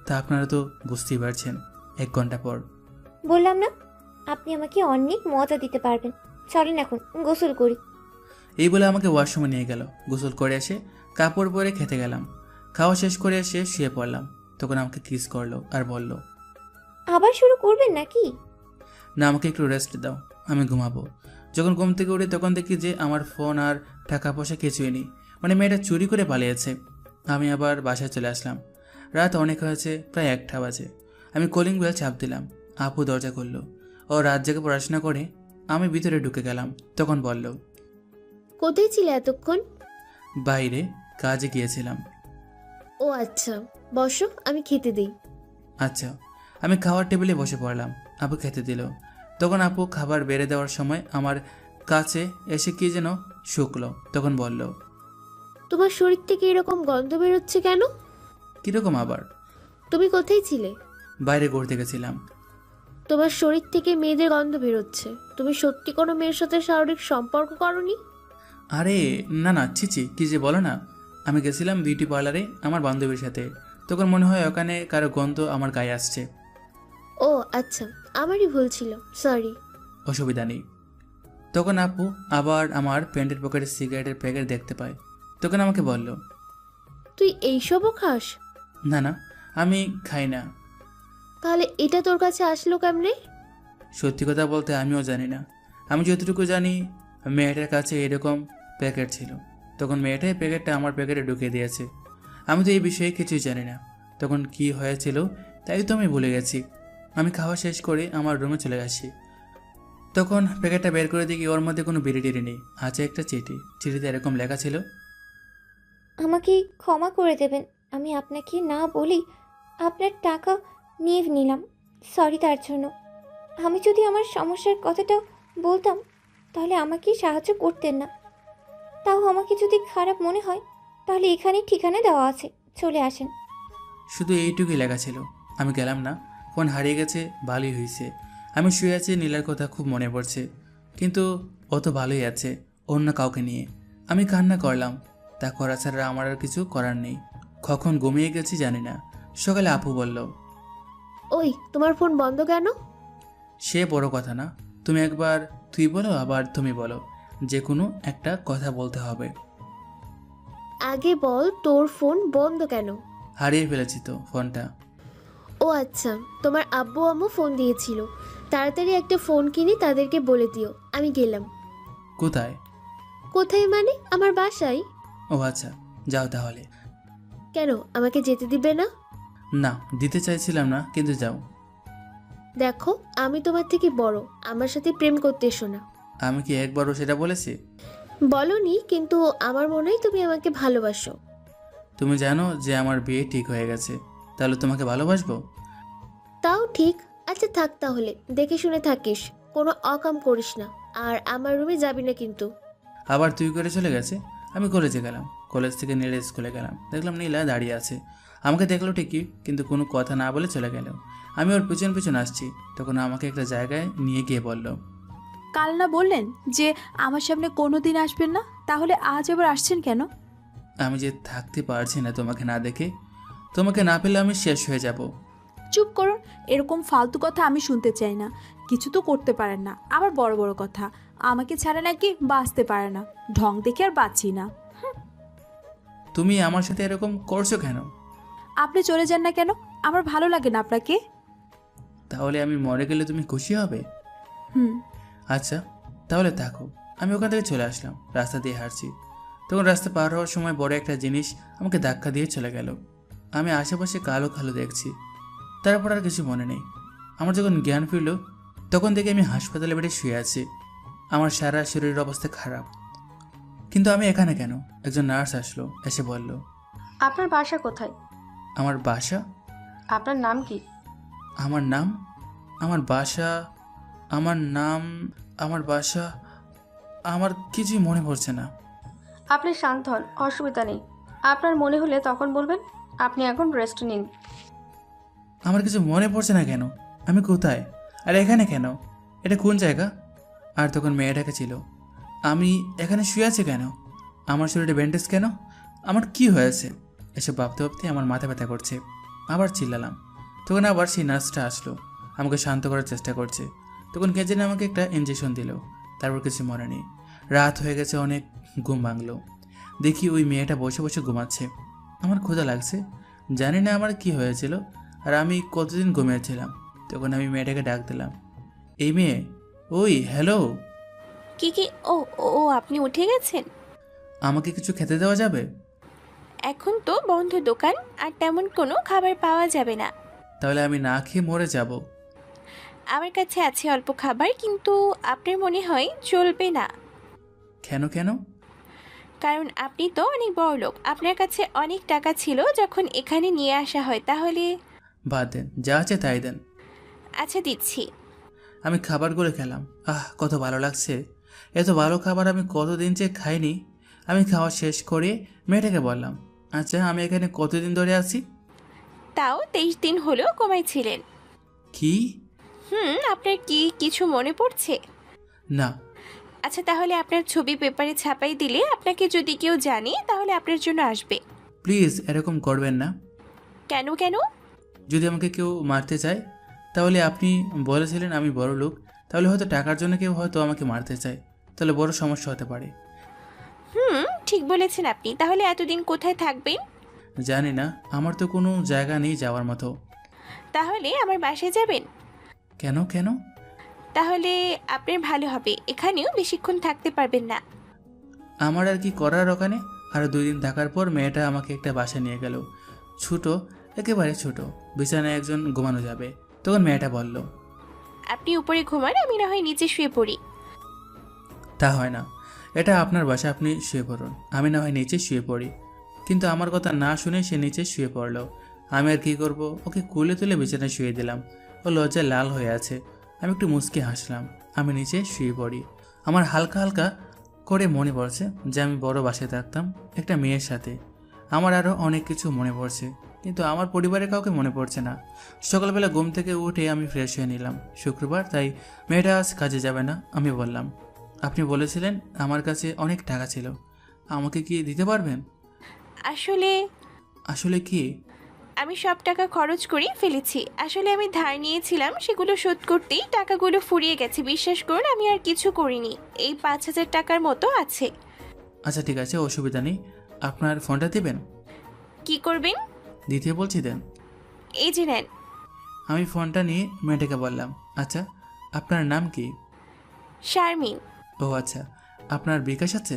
তা আপনারা তো বুঝতেই পারছেন। 1 ঘন্টা পর বললাম না, আপনি আমাকে অনেক মজা দিতে পারবেন। চলেন এখন গোসল করি। এই বলে আমাকে ওয়াশরুমে নিয়ে গেল। গোসল করে এসে কাপড় পরে খেতে গেলাম। খাওয়া শেষ করে এসে শুয়ে পড়লাম। তখন আমাকে কিস করলো আর বলল, আবার শুরু করবেন নাকি? না, আমাকে একটু রেস্ট দাও, আমি ঘুমাবো। যখন ঘুম থেকে উঠে তখন দেখি যে আমার ফোন আর টাকা পয়সা কিছুই নেই। মানে মেয়েটা চুরি করে পালিয়েছে। আমি আবার বাসায় চলে আসলাম। রাত অনেক হয়েছে, প্রায় 1টা বাজে। আমি কলিং বেল চাপ দিলাম। আপু দরজা খুললো। ও রাত জেগে পড়াশোনা করে। আমি ভিতরে ঢুকে গেলাম। তখন বলল, কোথায় ছিলে এতক্ষণ? বাইরে কাজে গিয়েছিলাম। ও আচ্ছা, বসো, আমি খেতে দিই। আচ্ছা। আমি খাওয়ার টেবিলে বসে পড়লাম। আপু খেতে দিল। তখন আপু খাবার বেড়ে দেওয়ার সময় আমার কাছে এসে কি যেন শুকলো। তখন বলল, তোমার শরীর থেকে এরকম গন্ধ বেরোচ্ছে কেন? কীরকম আবার? তুমি কোথায় ছিলে? বাইরে ঘুরতে গেছিলাম। তোমার শরীর থেকে মেয়েদের গন্ধ বেরোচ্ছে। তুমি সত্যি কোনো মেয়ের সাথে শারীরিক সম্পর্ক করনি? আরে না না, ছিছি, কি যে বলো না। আমি গেছিলাম বিউটি পার্লারে আমার বান্ধবীর সাথে। তখন মনে হয় ওখানে কারো গন্ধ আমার গায়ে আসছে। ও আচ্ছা, আমারই ভুল ছিল, সরি। অসুবিধা নেই। তখন আপু আবার আমার প্যান্টের পকেটে সিগারেটের প্যাকেট দেখতে পায়। তখন আমাকে বলল, তুই এইসবও খাস? না না, আমি খাই না। তাহলে এটা তোর কাছে আসলো কেমনে? সত্যি কথা বলতে আমিও জানি না। আমি যতটুকু জানি মেয়েটার কাছে এরকম প্যাকেট ছিল। তখন মেয়েটাই প্যাকেটটা আমার প্যাকেটে ঢুকিয়ে দিয়েছে। আমি তো এই বিষয়ে কিছুই জানি না। তখন কি হয়েছিল তাই তো আমি ভুলে গেছি। আমি খাওয়া শেষ করে আমার রুমে চলে আসি। তখন প্যাকেটটা বের করে দেখি ওর মধ্যে কোনো বিড়ি টিড়ি নেই, আছে একটা চিঠি। চিঠিতে এরকম লেখা ছিল, আমাকে ক্ষমা করে দেবেন, আমি আপনাকে না বলি আপনার টাকা নিয়ে নিলাম। সরি তার জন্য। আমি যদি আমার সমস্যার কথাটা বলতাম তাহলে আমাকে সাহায্য করতেন না। তাও আমাকে যদি খারাপ মনে হয় তাহলে এখানে ঠিকানা দেওয়া আছে, চলে আসেন। শুধু এইটুকুই লেখা ছিল। আমি গেলাম না। ফোন হারিয়ে গেছে, ভালোই হয়েছে। আমি শুয়ে আছি, নীলার কথা খুব মনে পড়ছে, কিন্তু ও তো ভালোই আছে অন্য কাউকে নিয়ে। আমি কান্না করলাম। তা করা ছাড়া আমার আর কিছু করার নেই। কখন ঘুমিয়ে গেছি জানি না। সকালে আপু বলল, ওই তোমার ফোন বন্ধ কেন? সে বড় কথা না, তুমি একবার তুই বলো আবার তুমি বলো। যে কোনো একটা কথা বলতে হবে। আগে বল, তোর ফোন বন্ধ কেন? হারিয়ে ফেলেছি তো ফোনটা। ও আচ্ছা, তোমার আব্বু আম্মু ফোন দিয়েছিল। তাড়াতাড়ি একটা ফোন কিনে তাদেরকে বলে দিও আমি গেলাম। কোথায়? কোথায় মানে? আমার বাসায়। ও আচ্ছা, যাও তাহলে। কেন, আমাকে যেতে দিবে না? না, দিতে চাইছিলাম না, কিন্তু যাও। দেখো, আমি তোমার থেকে বড়, আমার সাথে প্রেম করতে এসো না। আমি কি একবারও সেটা বলেছি? বলনি, কিন্তু আমার মনে হয় তুমি আমাকে ভালোবাসো। তুমি জানো যে আমার বিয়ে ঠিক হয়ে গেছে, তাহলে তোমাকে ভালোবাসবো? তাও ঠিক। আচ্ছা থাক তাহলে, দেখে শুনে থাকিস, কোনো অকাম করিস না। আর আমার রুমে যাবি না কিন্তু। আবার তুই করে চলে গেছে। আমি কলেজে গেলাম, কলেজ থেকে নীলের স্কুলে গেলাম, দেখলাম নীলা দাঁড়িয়ে আছে। আমাকে দেখলো ঠিকই, কিন্তু কোনো কথা না বলে চলে গেল। আমি ওর পিছন পিছন আসছি, তখন আমাকে একটা জায়গায় নিয়ে গিয়ে বলল, কাল না বললেন যে আমার সামনে কোনো দিন আসবেন না, তাহলে আজ আবার আসছেন কেন? আমি যে থাকতে পারছি না তোমাকে না দেখে। তোমাকে না পেলে আমি শেষ হয়ে যাব। চুপ করুন, এরকম ফালতু কথা আমি শুনতে চাই না। কিছু তো করতে পারেন না, আবার বড় বড় কথা। আমাকে ছাড়া নাকি বাঁচতে পারে না, ঢং দেখে আর বাঁচি না। তুমি আমার সাথে এরকম করছো কেন? আপনি চলে যান না কেন? আমার ভালো লাগে না আপনাকে। তাহলে আমি মরে গেলে তুমি খুশি হবে? হুম। আচ্ছা, তাহলে থাকো। আমি ওখান থেকে চলে আসলাম, রাস্তা দিয়ে হাঁটছি। তখন রাস্তা পার হওয়ার সময় বড় একটা জিনিস আমাকে ধাক্কা দিয়ে চলে গেল। আমি আশেপাশে কালো কালো দেখছি, তারপর আর কিছু মনে নেই। আমার যখন জ্ঞান ফিরল, তখন থেকে আমি হাসপাতালে বেডে শুয়ে আছি। আমার সারা শরীরের অবস্থা খারাপ। কিন্তু আমি এখানে কেন? একজন নার্স আসলো, এসে বলল, আপনার বাসা কোথায়? আমার বাসা? আপনার নাম কি? আমার নাম? আমার বাসা? আমার নাম? আমার বাসা? আমার কিছুই মনে পড়ছে না। আপনি শান্ত হন, অসুবিধা নেই। আপনার মনে হলে তখন বলবেন। আপনি এখন রেস্ট নিন। আমার কিছু মনে পড়ছে না কেন? আমি কোথায়? আর এখানে কেন? এটা কোন জায়গা? আর তখন মেয়েটাকে ছিল। আমি এখানে শুয়ে আছি কেন? আমার শরীরে ব্যান্ডেজ কেন? আমার কি হয়েছে? এসব ভাবতে ভাবতে আমার মাথা ব্যথা করছে। আবার চিল্লালাম। তখন আবার সেই নার্সটা আসলো, আমাকে শান্ত করার চেষ্টা করছে। তখন কে যেন আমাকে একটা ইঞ্জেকশন দিল। তারপর কিছু মনে নেই। রাত হয়ে গেছে, অনেক ঘুম ভাঙলো। দেখি ওই মেয়েটা বসে বসে ঘুমাচ্ছে। আমার ক্ষুধা লাগছে, জানি না আমার কি হয়েছিল আর আমি কতদিন ঘুমিয়েছিলাম। তখন আমি মেয়েটাকে ডাক দিলাম, এই মেয়ে, ওই হ্যালো। কি কি? ও ও ও, আপনি উঠে গেছেন? আমাকে কিছু খেতে দেওয়া যাবে? এখন তো বন্ধ দোকান, আর তেমন কোনো খাবার পাওয়া যাবে না। তাহলে আমি না খেয়ে মরে যাব। আমার কাছে আছে অল্প খাবার, কিন্তু আপনার মনে হয় চলবে না। কেন কেন? কারণ আপনি তো অনেক বড় লোক, আপনার কাছে অনেক টাকা ছিল যখন এখানে নিয়ে আসা হয়। তাহলে বাদ দেন, যা আছে তাই দেন। আচ্ছা দিচ্ছি। আমি খাবারগুলো খেলাম। কত ভালো লাগছে। এত ভালো খাবার আমি কতদিন যে খাইনি। আমি খাওয়া শেষ করে মেয়েটাকে বললাম, আচ্ছা আমি এখানে কতদিন ধরে আছি? তাও 23 দিন হলো কমাইছিলেন। কি? আপনার কি কিছু মনে পড়ছে? না। আচ্ছা তাহলে আপনার ছবি পেপারে ছাপাই দিলে আপনাকে যদি কেউ জানে তাহলে আপনার জন্য আসবে। প্লিজ এরকম করবেন না। কেন কেন? যদি আমাকে কেউ মারতে চায়, তাহলে আপনি বলেছিলেন আমি বড় লোক, তাহলে হয়তো টাকার জন্য কেউ হয়তো আমাকে মারতে চায়, তাহলে বড় সমস্যা হতে পারে। ঠিক বলেছেন আপনি। তাহলে এতদিন কোথায় থাকবেন? জানি না, আমার তো কোনো জায়গা নেই যাওয়ার মতো। তাহলে আমার বাসায় যাবেন? কেন কেন? তাহলে আপনার ভালো হবে, এখানেও বেশিক্ষণ থাকতে পারবেন না। আমার আর কি করার ওখানে? আরও 2 দিন থাকার পর মেয়েটা আমাকে একটা বাসা নিয়ে গেল, ছোট, একেবারে ছোট, বিছানায় একজন ঘুমানো যাবে। তখন মেয়েটা বলল, আপনি উপরে ঘুমান, আমি না হয় নিচে শুয়ে পড়ি। তা হয় না, এটা আপনার বাসা, আপনি শুয়ে পড়ুন, আমি না হয় নিচে শুয়ে পড়ি। কিন্তু আমার কথা না শুনে সে নিচে শুয়ে পড়ল। আমি আর কি করব, ওকে কুলে তুলে বিছানায় শুয়ে দিলাম। ও লজ্জায় লাল হয়ে আছে। আমি একটু মুচকি হাসলাম। আমি নিচে শুয়ে পড়ি। আমার হালকা হালকা করে মনে পড়ছে যে আমি বড় বাসায় থাকতাম একটা মেয়ের সাথে। আমার আরও অনেক কিছু মনে পড়ছে, কিন্তু আমার পরিবারের কাউকে মনে পড়ছে না। সকালবেলা ঘুম থেকে উঠে আমি ফ্রেশ হয়ে নিলাম। শুক্রবার, তাই মেয়েটা আজ কাজে যাবে না। আমি বললাম, আপনি বলেছিলেন আমার কাছে অনেক টাকা ছিল, আমাকে কি দিতে পারবেন? আসলে আসলে কি? আমি সব টাকা খরচ করে ফেলেছি। আসলে আমি ধার নিয়েছিলাম, সেগুলো শোধ করতেই টাকাগুলো ফুরিয়ে গেছে। বিশ্বাস করুন, আমি আর কিছু করিনি। এই 5,000 টাকার মতো আছে। আচ্ছা ঠিক আছে, অসুবিধা নেই। আপনার ফোনটা দেবেন? কি করবেন? দিতে বলছি, দেন। এই যে নেন। আমি ফোনটা নিয়ে মেয়েটাকে বললাম, আচ্ছা আপনার নাম কি? শারমিন। ও আচ্ছা, আপনার বিকাশ আছে?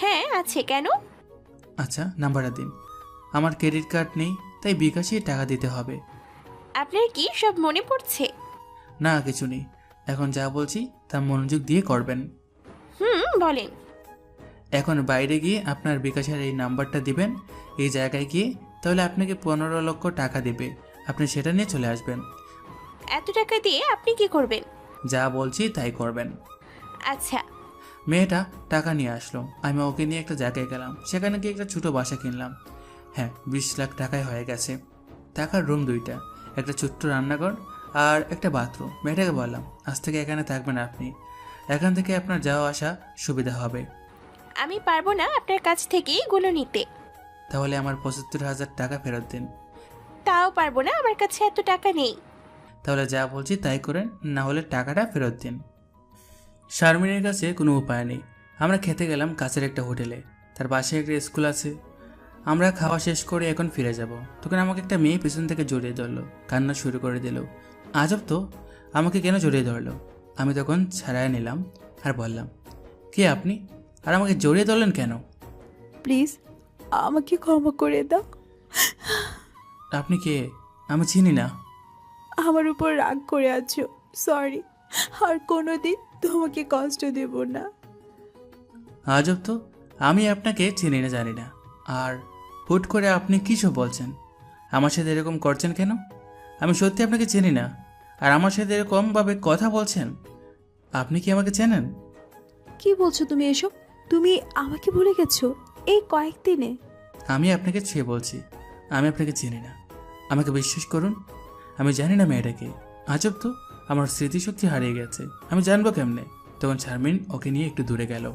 হ্যাঁ আছে, কেন? আচ্ছা নাম্বারটা দিন। আমার ক্রেডিট কার্ড নেই, তাই বিকাশে টাকা দিতে হবে। আপনার কি সব মনে পড়ছে? না কিছু নেই, এখন যা বলছি তা মনোযোগ দিয়ে করবেন। বলেন। এখন বাইরে গিয়ে আপনার বিকাশের এই নাম্বারটা দিবেন এই জায়গায় গিয়ে, তাহলে আপনাকে 15 লক্ষ টাকা দেবে। আপনি সেটা নিয়ে চলে আসবেন। এত টাকা দিয়ে আপনি কি করবেন? যা বলছি তাই করবেন। আচ্ছা। মেয়েটা টাকা নিয়ে আসলো, আমি ওকে নিয়ে একটা জায়গায় গেলাম। সেখানে গিয়ে একটা ছোটো বাসা কিনলাম। হ্যাঁ, 20 লাখ টাকায় হয়ে গেছে। টাকার রুম 2টা, একটা ছোট্ট রান্নাঘর আর একটা বাথরুম। মেয়েটাকে বললাম, আজ থেকে এখানে থাকবেন আপনি। এখান থেকে আপনার যাওয়া আসা সুবিধা হবে। আমি পারবো না আপনার কাছ থেকে এগুলো নিতে। তাহলে আমার 75,000 টাকা ফেরত দিন। তাও পারবো না, আমার কাছে এত টাকা নেই। তাহলে যা বলছি তাই করেন, না হলে টাকাটা ফেরত দিন। শারমিনের কাছে কোনো উপায় নেই। আমরা খেতে গেলাম কাছের একটা হোটেলে, তার পাশে একটা স্কুল আছে। আমরা খাওয়া শেষ করে এখন ফিরে যাব, তখন আমাকে একটা মেয়ে পেছন থেকে জড়িয়ে ধরলো, কান্না শুরু করে দিল। আজব তো, আমাকে কেন জড়িয়ে ধরলো? আমি তখন ছাড়ায় নিলাম আর বললাম, কে আপনি, আর আমাকে জড়িয়ে ধরলেন কেন? প্লিজ আমাকে ক্ষমা করে দাও। আপনি কে? আমি চিনি না। আমার উপর রাগ করে আছো, সরি। আর কোনোদিন তোমাকে কষ্ট দেব না। আজব তো, আমি আপনাকে চিনি না, জানি না, আর হুট করে আপনি কী সব বলছেন? আমার সাথে এরকম করছেন কেন? আমি সত্যি আপনাকে চিনি না, আর আমার সাথে এরকমভাবে কথা বলছেন। আপনি কি আমাকে চেনেন? কি বলছো তুমি এসব? তুমি আমাকে ভুলে গেছো এই কয়েকদিনে? আমি আপনাকে ছুঁয়ে বলছি, আমি আপনাকে চিনি না। আমাকে বিশ্বাস করুন, আমি জানি না মেয়েটাকে। আজব তো, আমার স্মৃতিশক্তি হারিয়ে গেছে, আমি জানবো কেমনে? তখন শারমিন ওকে নিয়ে একটু দূরে গেল।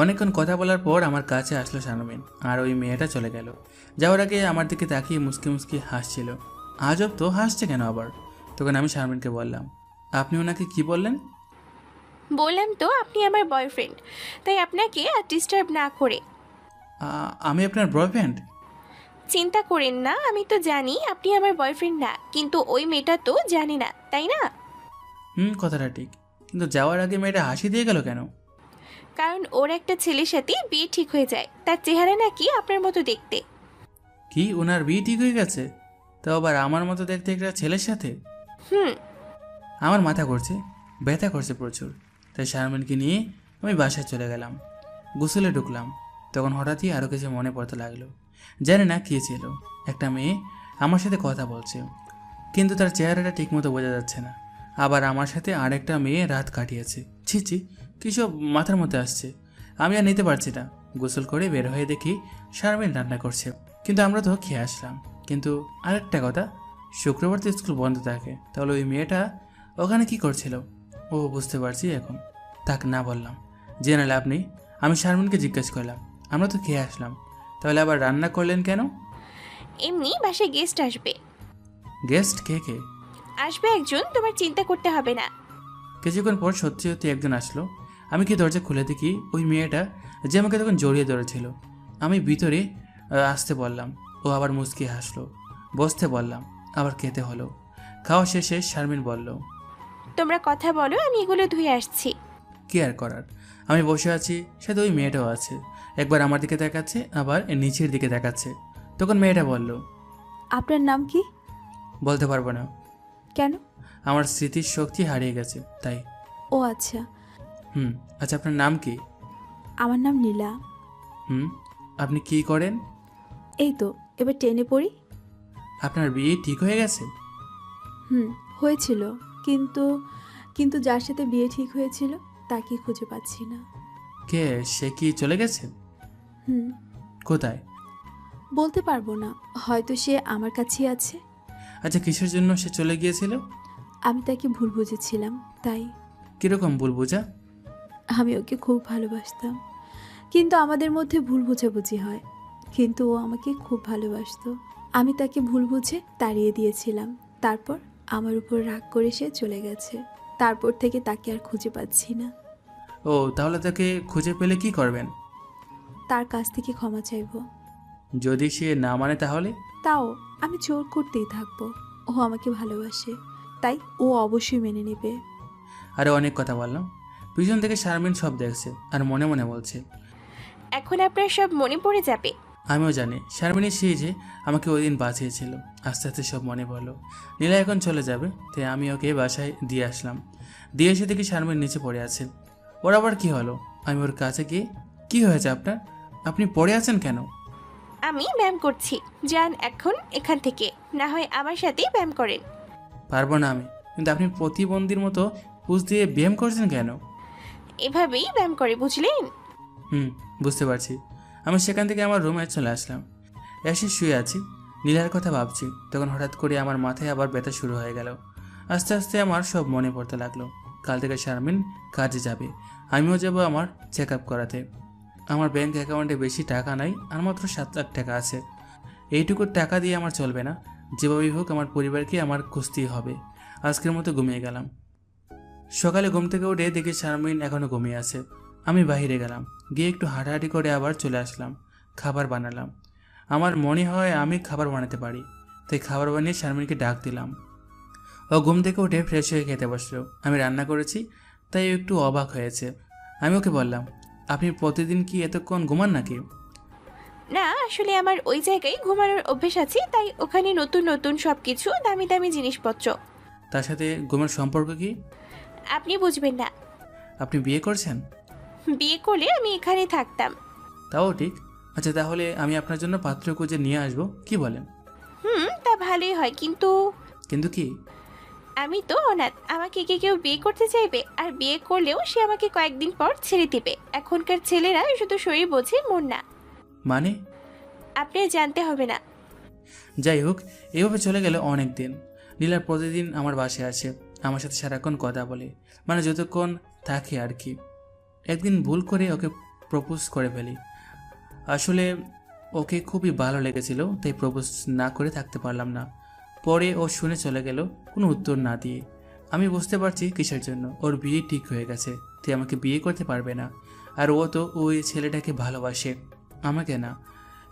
অনেকক্ষণ কথা বলার পর আমার কাছে আসলো শারমিন, আর ওই মেয়েটা চলে গেল। যাওয়ার আগে আমার দিকে তাকিয়ে মুসকি মুসকি হাসছিল। আজব তো, হাসছে কেন আবার? তখন আমি শারমিনকে বললাম, আপনি ওনাকে কি বললেন? বললাম তো আপনি আমার বয়ফ্রেন্ড, তাই আপনাকে আর ডিস্টার্ব না করে। আমি আপনার বয়ফ্রেন্ড? চিন্তা করেন না, আমি তো জানি আপনি আমার বয়ফ্রেন্ড না, কিন্তু ওই মেয়েটা তো জানে না, তাই না? কথাটা ঠিক, কিন্তু যাওয়ার আগে মেয়েটা হাসি দিয়ে গেল কেন? কারণ ওর একটা ছেলের সাথে বিয়ে ঠিক হয়ে যায়, তার চেহারা নাকি আপনার মতো দেখতে। কি, ওনার বিয়ে ঠিক হয়ে গেছে? তাও আবার আমার মতো দেখতে একটা ছেলের সাথে? আমার মাথা করছে, ব্যথা করছে প্রচুর। তাই শারমিনকে নিয়ে আমি বাসায় চলে গেলাম। গোসলে ঢুকলাম, তখন হঠাৎই আরও কিছু মনে পড়তে লাগলো। জানি না কী ছিল, একটা মেয়ে আমার সাথে কথা বলছে, কিন্তু তার চেহারাটা ঠিকমতো বোঝা যাচ্ছে না। আবার আমার সাথে আরেকটা মেয়ে রাত কাটিয়েছে। ছি ছি, কী সব মাথার মধ্যে আসছে, আমি আর নিতে পারছি না। গোসল করে বের হয়ে দেখি শারমিন রান্না করছে, কিন্তু আমরা তো খেয়ে আসলাম। কিন্তু আরেকটা কথা, শুক্রবার তো স্কুল বন্ধ থাকে, তাহলে ওই মেয়েটা ওখানে কি করছিল? ও বুঝতে পারছি এখন, তাক না বললাম, জেনে লাভ নেই। আমি শারমিনকে জিজ্ঞেস করলাম, আমরা তো খেয়ে আসলাম, তাহলে আবার রান্না করলেন কেন? এমনি বাসায় গেস্ট আসবে। গেস্ট কে কে? আসবে একজন, তোমার চিন্তা করতে হবে না। কিছুক্ষণ পর সত্যি সত্যি একজন আসলো। আমি কি দরজা খুলে দেখি ওই মেয়েটা যে আমাকে তখন জড়িয়ে ধরেছিল। আমি ভিতরে আসতে বললাম, ও আবার মুচকি হাসলো। বসতে বললাম, আবার খেতে হলো। খাওয়া শেষে শারমিন বলল, তোমরা কথা বলো, আমি এগুলো ধুয়ে আসছি। কি আর করার, আমি বসে আছি, সাথে ওই মেয়েটাও আছে। একবার আমার দিকে তাকাচ্ছে, আবার নিচের দিকে তাকাচ্ছে। তখন মেয়েটা বলল, আপনার নাম কি? বলতে পারবো না। কেন? আমার স্মৃতির শক্তি হারিয়ে গেছে তাই। ও আচ্ছা। আচ্ছা আপনার নাম কি? আমার নাম নীলা। আপনি কি করেন? এই তো এবার টেনে পড়ি। আপনার বিয়ে ঠিক হয়ে গেছে? হয়েছিল, কিন্তু কিন্তু যার সাথে বিয়ে ঠিক হয়েছিল তাকে খুঁজে পাচ্ছি না। কে সে? কি চলে গেছে? কোথায়? বলতে পারবো না, হয়তো সে আমার কাছেই আছে। আচ্ছা কিসের জন্য সে চলে গিয়েছিল? আমি তাকে ভুল বুঝেছিলাম, তাই। কিরকম ভুল বোঝা? আমি ওকে খুব ভালোবাসতাম, কিন্তু আমাদের মধ্যে ভুল বোঝাবুঝি হয়। কিন্তু ও আমাকে খুব ভালোবাসতো, আমি তাকে ভুল বুঝে তাড়িয়ে দিয়েছিলাম। তারপর আমার উপর রাগ করে সে চলে গেছে। তারপর থেকে তাকে আর খুঁজে পাচ্ছি না। ও, তাহলে তাকে খুঁজে পেলে কি করবেন? তার কাছ থেকে ক্ষমা চাইবো। যদি সে না মানে তাহলে? তাও আমি জোর করতেই থাকবো। ও আমাকে ভালোবাসে, তাই ও অবশ্যই মেনে নেবে। আরে অনেক কথা বললাম। পিছন থেকে শারমিন সব দেখছে আর মনে মনে বলছে, এখন আপনার সব মনে পড়ে যাবে। আমিও জানি শারমিনী সেই যে আমাকে ওই দিন বাঁচিয়েছিল। আস্তে আস্তে সব মনে পড়লো। নীলা এখন চলে যাবে, তাই আমি ওকে বাসায় দিয়ে আসলাম। দিয়ে এসে দেখি শারমিন নিচে পড়ে আছে। ওর আবার কি হলো? আমি ওর কাছে গিয়ে, কি হয়েছে আপনার? আপনি পড়ে আছেন কেন? আমি ব্যায়াম করছি, যান এখন এখান থেকে, না হয় আমার সাথেই ব্যায়াম করেন। পারবো না আমি। কিন্তু আপনি প্রতিবন্ধীর মতো পুষ দিয়ে ব্যায়াম করছেন কেন? এভাবেই ব্যায়াম করে, বুঝলেন? বুঝতে পারছি। আমি সেখান থেকে আমার রুমে চলে আসলাম। এসে শুয়ে আছি, নীলার কথা ভাবছি। তখন হঠাৎ করে আমার মাথায় আবার ব্যথা শুরু হয়ে গেল। আস্তে আস্তে আমার সব মনে পড়তে লাগলো। কাল থেকে শারমিন কাজে যাবে, আমিও যাব আমার চেক আপ করাতে। আমার ব্যাংক অ্যাকাউন্টে বেশি টাকা নাই, আর মাত্র 7 লাখ টাকা আছে। এইটুকু টাকা দিয়ে আমার চলবে না। যেভাবেই হোক আমার পরিবারকে আমার খুঁজতেই হবে। আজকের মতো ঘুমিয়ে গেলাম। সকালে ঘুম থেকে উঠে দেখি শারমিন এখনও ঘুমিয়ে আছে। আমি বাইরে গেলাম, গিয়ে একটু হাঁটাহাঁটি করে আবার চলে আসলাম। খাবার বানালাম। আমার মনে হয় আমি খাবার বানাতে পারি, তাই খাবার বানিয়ে শারমিনকে ডাক দিলাম। ও ঘুম থেকে উঠে ফ্রেশ হয়ে খেতে বসলো। আমি রান্না করেছি, তাই একটু অবাক হয়েছে। আমি ওকে বললাম, আপনি প্রতিদিন কি এতক্ষণ ঘুমান নাকি? না, আসলে আমার ওই জায়গায় ঘুমানোর অভ্যেস আছে, তাই ওখানে নতুন নতুন সব কিছু, দামি দামি জিনিসপত্র। তার সাথে ঘুমের সম্পর্ক কি? আপনি বুঝবেন না। আপনি বিয়ে করছেন? বিয়ে করলে আমি এখানে থাকতাম। তাও ঠিক। আচ্ছা, তাহলে আমি আপনার জন্য পাত্র খুঁজে নিয়ে আসবো, কি বলেন? তা ভালোই হয়, কিন্তু কিন্তু কি? আমি তো অনাথ, আমাকে কে কেউ বিয়ে করতে চাইবে? আর বিয়ে করলেও সে আমাকে কয়েকদিন পর ছেড়ে দিবে। এখনকার ছেলেরা শুধু শরীর বোঝে, মন না। মানে? আপনি জানতে হবে না। যাই হোক, এইভাবে চলে গেল অনেক দিন। নীলা প্রতিদিন আমার বাসায় আসে, আমার সাথে সারাক্ষণ কথা বলে, মানে যতক্ষণ থাকে আর কি। একদিন ভুল করে ওকে প্রপোজ করে ফেলি। আসলে ওকে খুবই ভালো লেগেছিল, তাই প্রপোজ না করে থাকতে পারলাম না। পরে ও শুনে চলে গেল কোনো উত্তর না দিয়ে। আমি বুঝতে পারছি কিসের জন্য। ওর বিয়ে ঠিক হয়ে গেছে, তাই আমাকে বিয়ে করতে পারবে না। আর ও তো ওই ছেলেটাকে ভালোবাসে, আমাকে না।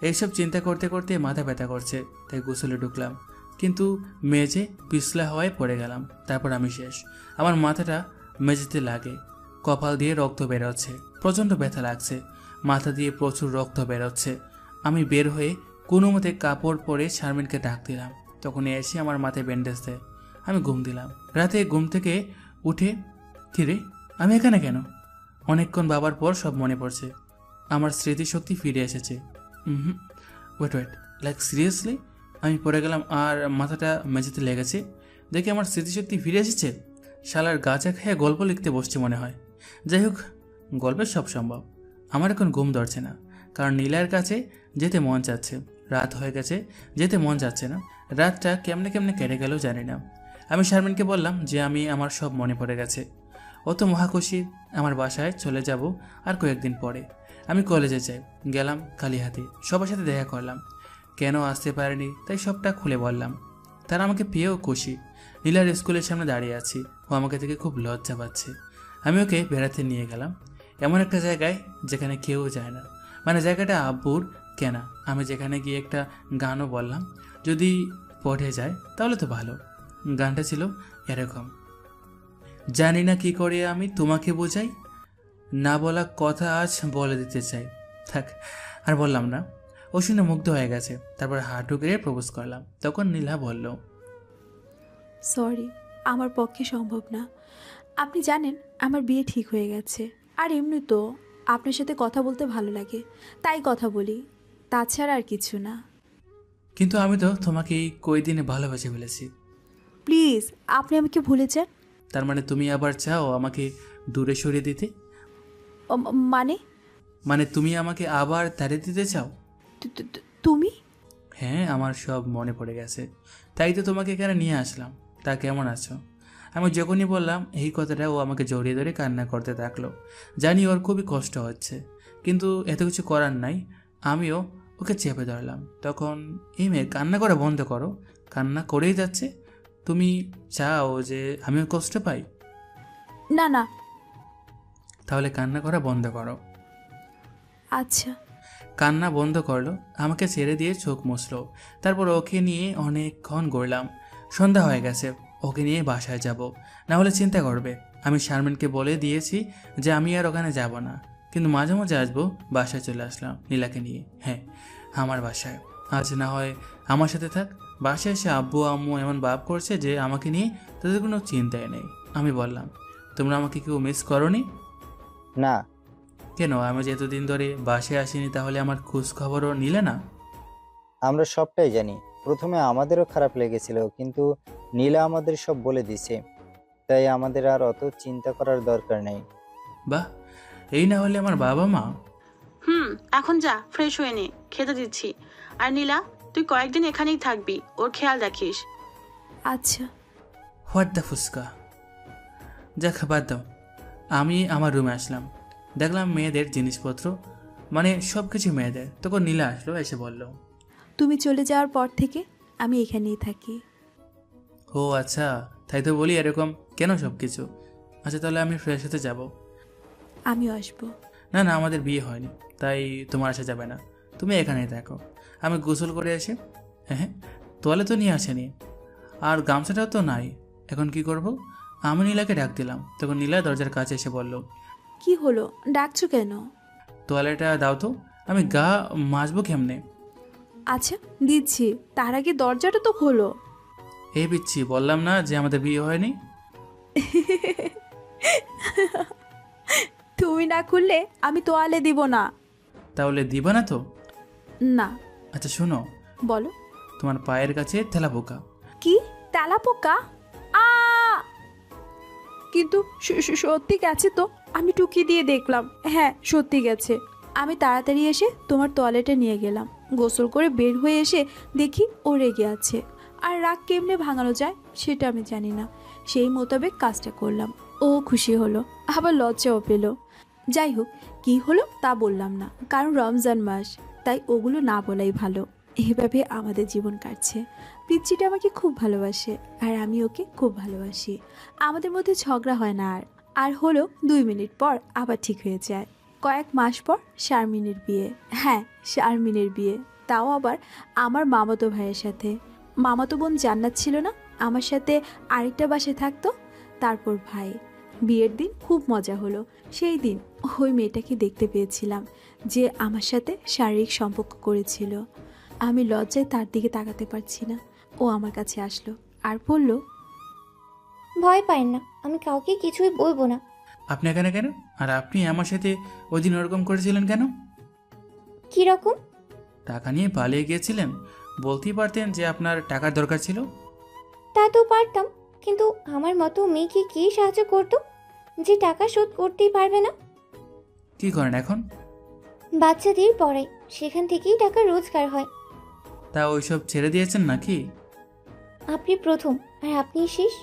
এইসব চিন্তা করতে করতে মাথা ব্যথা করছে, তাই গোসলে ঢুকলাম। কিন্তু মেঝে পিছলা হওয়ায় পড়ে গেলাম। তারপর আমি শেষ। আমার মাথাটা মেঝেতে লাগে, কপাল দিয়ে রক্ত বেরোচ্ছে, প্রচণ্ড ব্যথা লাগছে, মাথা দিয়ে প্রচুর রক্ত বেরোচ্ছে। আমি বের হয়ে কোনো মতে কাপড় পরে শারমিনকে ডাক দিলাম। তখন এসে আমার মাথায় ব্যান্ডেজ দেয়। আমি ঘুম দিলাম। রাতে ঘুম থেকে উঠে, কিরে আমি এখানে কেন? অনেকক্ষণ ভাবার পর সব মনে পড়ছে। আমার স্মৃতিশক্তি ফিরে এসেছে। Wait, like seriously? আমি পড়ে গেলাম আর মাথাটা মেঝেতে লেগেছে। দেখে আমার স্মৃতিশক্তি ফিরে এসেছে। শালার গাঁজা খেয়ে গল্প লিখতে বসছে মনে হয়। যাই হোক, গল্পের সব সম্ভব। আমার এখন ঘুম ধরছে না, কারণ নীলার কাছে যেতে মন চাচ্ছে। রাত হয়ে গেছে, যেতে মন যাচ্ছে না। রাতটা কেমনে কেমনে কেটে গেল জানি না। আমি শারমিনকে বললাম যে আমার সব মনে পড়ে গেছে। ও তো মহাখুশি। আমার বাসায় চলে যাব আর কয়েকদিন পরে। আমি কলেজে যাই। গেলাম খালি হাতে, সবার সাথে দেখা করলাম। কেন আসতে পারিনি তাই সবটা খুলে বললাম। তারা আমাকে পেয়েও খুশি। নীলার স্কুলের সামনে দাঁড়িয়ে আছি, ও আমাকে থেকে খুব লজ্জা পাচ্ছে। আমি ওকে বেড়াতে নিয়ে গেলাম এমন একটা জায়গায় যেখানে কেউ যায় না, মানে জায়গাটা আব্বুর কেনা। আমি যেখানে গিয়ে একটা গানও বললাম, যদি পড়ে যায় তাহলে তো ভালো। গানটা ছিল এরকম, জানি না কি করে আমি তোমাকে বোঝাই, না বলা কথা আজ বলে দিতে চাই। থাক, আর বললাম না। ও শুনে মুগ্ধ হয়ে গেছে। তারপর হাঁটু গেড়ে প্রপোজ করলাম। তখন নীলা বলল, সরি, আমার পক্ষে সম্ভব না। আপনি জানেন আমার বিয়ে ঠিক হয়ে গেছে। আর এমনি তো আপনার সাথে কথা বলতে ভালো লাগে, তাই কথা বলি, তাছাড়া আর কিছু না। কিন্তু আমি তো তোমাকে এই কয়দিনে ভালোবেসে ফেলেছি। প্লিজ, আপনি আমাকে ভুলে যান। তার মানে তুমি আবার চাও আমাকে দূরে সরিয়ে দিতে? মানে তুমি আমাকে আবার তাড়িয়ে দিতে চাও? তুমি? হ্যাঁ, আমার সব মনে পড়ে গেছে, তাই তো তোমাকে এখানে নিয়ে আসলাম। তা কেমন আছো? আমি যখনই বললাম এই কথাটা, ও আমাকে জড়িয়ে ধরে কান্না করতে থাকলো। জানি ওর খুবই কষ্ট হচ্ছে, কিন্তু এত কিছু করার নাই। আমিও ওকে চেপে ধরলাম। তখন এই মেয়ে কান্না করা বন্ধ করো, কান্না করেই যাচ্ছে। তুমি চাও যে আমিও কষ্ট পাই? না না। তাহলে কান্না করা বন্ধ করো। আচ্ছা। কান্না বন্ধ করলো, আমাকে ছেড়ে দিয়ে চোখ মুছলো। তারপর ওকে নিয়ে অনেকক্ষণ ঘুরলাম। সন্ধ্যা হয়ে গেছে, ওকে নিয়ে বাসায় যাব, না হলে চিন্তা করবে। আমি শারমিনকে বলে দিয়েছি যে আমি আর ওখানে যাব না, কিন্তু মাঝে মাঝে আসবো। বাসায় চলে আসলাম নীলাকে নিয়ে। হ্যাঁ, আমার বাসায়। আজ না হয় আমার সাথে থাক। বাসায় এসে আব্বু আম্মু এমন ভাব করছে যে আমাকে নিয়ে তাদের কোনো চিন্তাই নেই। আমি বললাম, তোমরা আমাকে কেউ মিস করোনি? না। কেন? আমি যে এতদিন ধরে বাসায় আসিনি, তাহলে আমার খোঁজ খবরও নিলে না? আমরা সবটাই জানি। প্রথমে আমাদেরও খারাপ লেগেছিল, কিন্তু নীলা আমাদের সব বলে দিছে, তাই আমাদের আর অত চিন্তা করার দরকার নেই। বাহ, এই না হলে আমার বাবা মা। এখন যা, ফ্রেশ হয়ে নে, খেতে দিচ্ছি। আর নীলা, তুই কয়েকদিন এখানেই থাকবি, ওর খেয়াল রাখিস। আচ্ছা। What the fuchka. যাক, বাদ দাও। আমি আমার রুমে আসলাম, দেখলাম মেয়েদের জিনিসপত্র, মানে সব কিছু মেয়েদের। তখন নীলা আসলো, এসে বলল, তুমি চলে যাওয়ার পর থেকে আমি এখানেই থাকি। ও আচ্ছা, তাই তো বলি এরকম কেন সব কিছু। আচ্ছা, তাহলে আমি ফ্রেশ হতে যাব। আমিও আসবো। না না, আমাদের বিয়ে হয়নি, তাই তোমার আসা যাবে না। তুমি এখানেই থাকো। আমি গোসল করে এসে, হ্যাঁ, তোয়ালে তো নিয়ে আসেনি, আর গামছাটাও তো নাই। এখন কি করব? আমি নীলাকে ডাক দিলাম। তখন নীলা দরজার কাছে এসে বলল, কি হলো, ডাকছো কেন? তোয়ালেটা দাও তো, আমি গা মাজবো কেমনে? আচ্ছা দিচ্ছি, তার আগে দরজাটা তো খোলো। এই পিচ্ছি, বললাম না যে আমাদের বিয়ে হয়নি? তুমি না খুললে আমি তোয়ালে দিব না। তাহলে দিবা না তো? না। আচ্ছা শোনো, বলো। তোমার পায়ের কাছে তেলা পোকা। কি তেলাপোকা? আ কিন্তু সত্যি গেছে তো? আমি টুকি দিয়ে দেখলাম, হ্যাঁ সত্যি গেছে। আমি তাড়াতাড়ি এসে তোমার টয়লেটে নিয়ে গেলাম। গোসল করে বের হয়ে এসে দেখি ও রেগে আছে। আর রাগ কেমনে ভাঙানো যায় সেটা আমি জানি না। সেই মোতাবেক কাজটা করলাম। ও খুশি হলো, আবার লজ্জাও পেল। যাই হোক, কি হলো তা বললাম না, কারণ রমজান মাস, তাই ওগুলো না বলাই ভালো। এভাবে আমাদের জীবন কাটছে। পিচ্চিটা আমাকে খুব ভালোবাসে, আর আমি ওকে খুব ভালোবাসি। আমাদের মধ্যে ঝগড়া হয় না। আর হলো 2 মিনিট পর আবার ঠিক হয়ে যায়। কয়েক মাস পর শারমিনের বিয়ে। হ্যাঁ, শারমিনের বিয়ে, তাও আবার আমার মামাতো ভাইয়ের সাথে। মামাতো বোন জান্নাত ছিল না, আমার সাথে আরেকটা বাসায় থাকতো। তারপর ভাই। বিয়ের দিন খুব মজা হলো। সেই দিন ওই মেয়েটাকে দেখতে পেয়েছিলাম যে আমার সাথে শারীরিক সম্পর্ক করেছিল। আমি লজ্জায় তার দিকে তাকাতে পারছি না। ও আমার কাছে আসলো আর বলল, ভয় পায় না, আমি কাউকে কিছুই বলবো না। আপনি এখানে কেন? আর আপনি আমার সাথে ওই দিন ওরকম করেছিলেন কেন? কি রকম? টাকা নিয়ে পালিয়ে গিয়েছিলেন, বলতেই পারতেন যে আপনার টাকার দরকার ছিল। তা তো পারতাম, কিন্তু আমার মতো মেয়েকে কে সাহায্য করতো যে টাকা শোধ করতেই পারবে না? কি করেন এখন? বাচ্চাদের পড়াই, সেখান থেকেই টাকা রোজগার হয়। তা ওইসব ছেড়ে দিয়েছেন নাকি? আপনি প্রথম আর আপনি শেষ,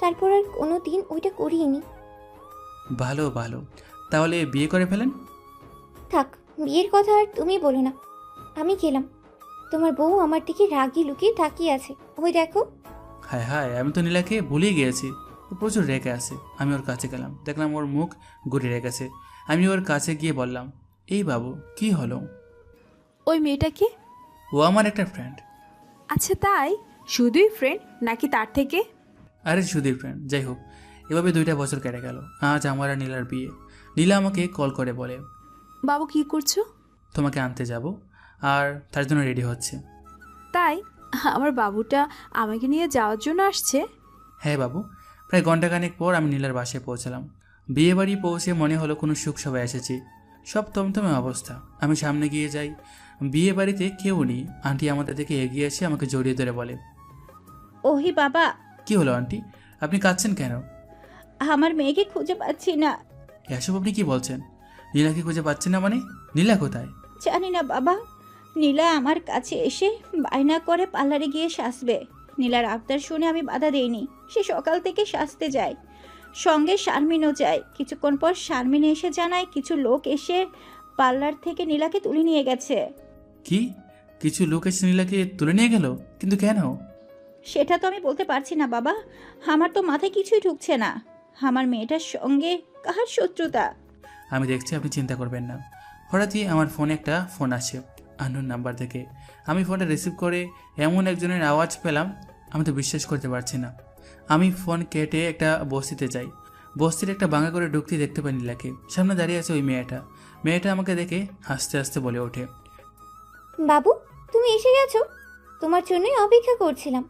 তারপর আর কোনো দিন ওইটা করিনি। ভালো ভালো, তাহলে বিয়ে করে ফেলেন। থাক, বিয়ের কথা আর তুমি বলো না। আমি গেলাম। তোমার বউ আমার দিকে রাগি লুকিয়ে তাকিয়ে আছে, ওই দেখো। হায় হায়, আমি তো নীলাকে ভুলেই গিয়েছি। ও প্রচুর রেগে আছে। আমি ওর কাছে গেলাম, দেখলাম ওর মুখ ঘুরে রেগেছে। আমি ওর কাছে গিয়ে বললাম, এই বাবু, কি হলো? ওই মেয়েটাকে? ও আমার একটা ফ্রেন্ড। আচ্ছা তাই? শুধুই ফ্রেন্ড নাকি তার থেকে? আরে শুধুই ফ্রেন্ড। যাই হোক, এভাবে 2টা বছর কেটে গেল। আজ আমার আর নীলার বিয়ে। নীলা আমাকে কল করে বলে, বাবু কি করছো? তোমাকে আনতে যাব, আর তার জন্য রেডি হচ্ছে। তাই? আমার বাবুটা আমাকে নিয়ে যাওয়ার জন্য আসছে? হ্যাঁ বাবু। প্রায় ঘন্টাখানেক পর আমি নীলার বাসায় পৌঁছালাম। বিয়ে বাড়ি পৌঁছে মনে হলো কোনো সুখ সভায় এসেছি। সব থমথমে অবস্থা। আমি সামনে গিয়ে যাই, বিয়ে বাড়িতে কেউ নেই। আন্টি আমাদের থেকে এগিয়ে এসে আমাকে জড়িয়ে ধরে বলে, ওহি বাবা। কি হলো আন্টি, আপনি কাঁদছেন কেন? আমার মেয়েকে খুঁজে পাচ্ছি না। এসব আপনি কি বলছেন? নীলাকে খুঁজে পাচ্ছেন না মানে? নীলা কোথায়? জানি না বাবা। নীলা আমার কাছে এসে বায়না করে পার্লারে গিয়ে সাজবে। নীলার আবদার শুনে আমি বাধা দেইনি। সে সকাল থেকে সাজতে যায়, সঙ্গে শারমিনও যায়। কিছুক্ষণ পর শারমিন এসে জানায় কিছু লোক এসে পার্লার থেকে নীলাকে তুলে নিয়ে গেছে। কি কিছু লোক এসে নীলাকে তুলে নিয়ে গেল? কিন্তু কেন? সেটা তো আমি বলতে পারছি না বাবা, আমার তো মাথায় কিছুই ঢুকছে না। আমার মেয়েটার সঙ্গে কার শত্রুতা? আমি দেখছি, আপনি চিন্তা করবেন না। হঠাৎই আমার ফোনে একটা ফোন আসে আননোন নাম্বার থেকে। আমি ফোনটা রিসিভ করে এমন একজনের আওয়াজ পেলাম, আমি তো বিশ্বাস করতে পারছি না। আমি ফোন কেটে একটা বস্তিতে যাই। বস্তির একটা বাঙ্গা করে ঢুকতে দেখতে পাই নীলাকে। সামনে দাঁড়িয়ে আছে ওই মেয়েটা। মেয়েটা আমাকে দেখে হাসতে হাসতে বলে ওঠে, বাবু, তুমি এসে গেছো? তোমার জন্যই অপেক্ষা করছিলাম।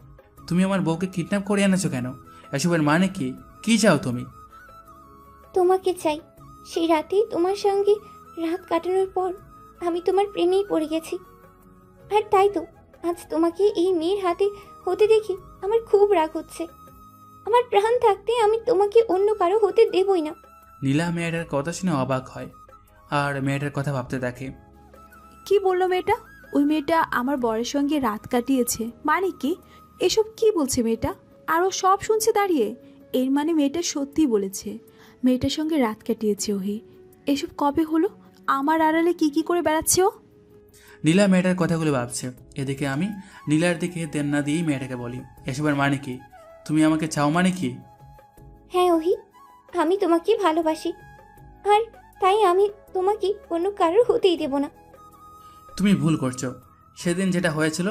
তুমি আমার বউকে কিডন্যাপ করে এনেছো কেন? এসবের মানে কি? কি চাও তুমি? তোমাকে চাই। সেই রাতেই তোমার সঙ্গে রাত কাটানোর পর আমি তোমার প্রেমেই পড়ে গেছি। আর তাই তো আজ তোমাকে এই মেয়ের হাতে হতে দেখে আমার খুব রাগ হচ্ছে। আমার প্রাণ থাকতে আমি তোমাকে অন্য কারো হতে দেবই না। নীলা মেয়েটার কথা শুনে অবাক হয় আর মেয়েটার কথা ভাবতে থাকে। কি বললো মেয়েটা? ওই মেয়েটা আমার বরের সঙ্গে রাত কাটিয়েছে মানে কি? এসব কি বলছে মেয়েটা? আরও সব শুনছে দাঁড়িয়ে। এর মানে মেয়েটা সত্যিই বলেছে মেয়েটার সঙ্গে রাত কাটিয়েছে ওহি। এসব কবে হলো? আমার আড়ালে কি করে বেড়াচ্ছে ও? নীলা মেয়েটার কথাগুলো ভাবছে। এদিকে আমি নীলার দিকে দেন না দিয়েই মেয়েটাকে বলি, এসবের মানে কি? তুমি আমাকে চাও মানে কি? হ্যাঁ ওহি, আমি তোমাকে ভালোবাসি। আর তাই আমি তোমাকে অন্য কারোর হতেই দেব না। তুমি ভুল করছো। সেদিন যেটা হয়েছিল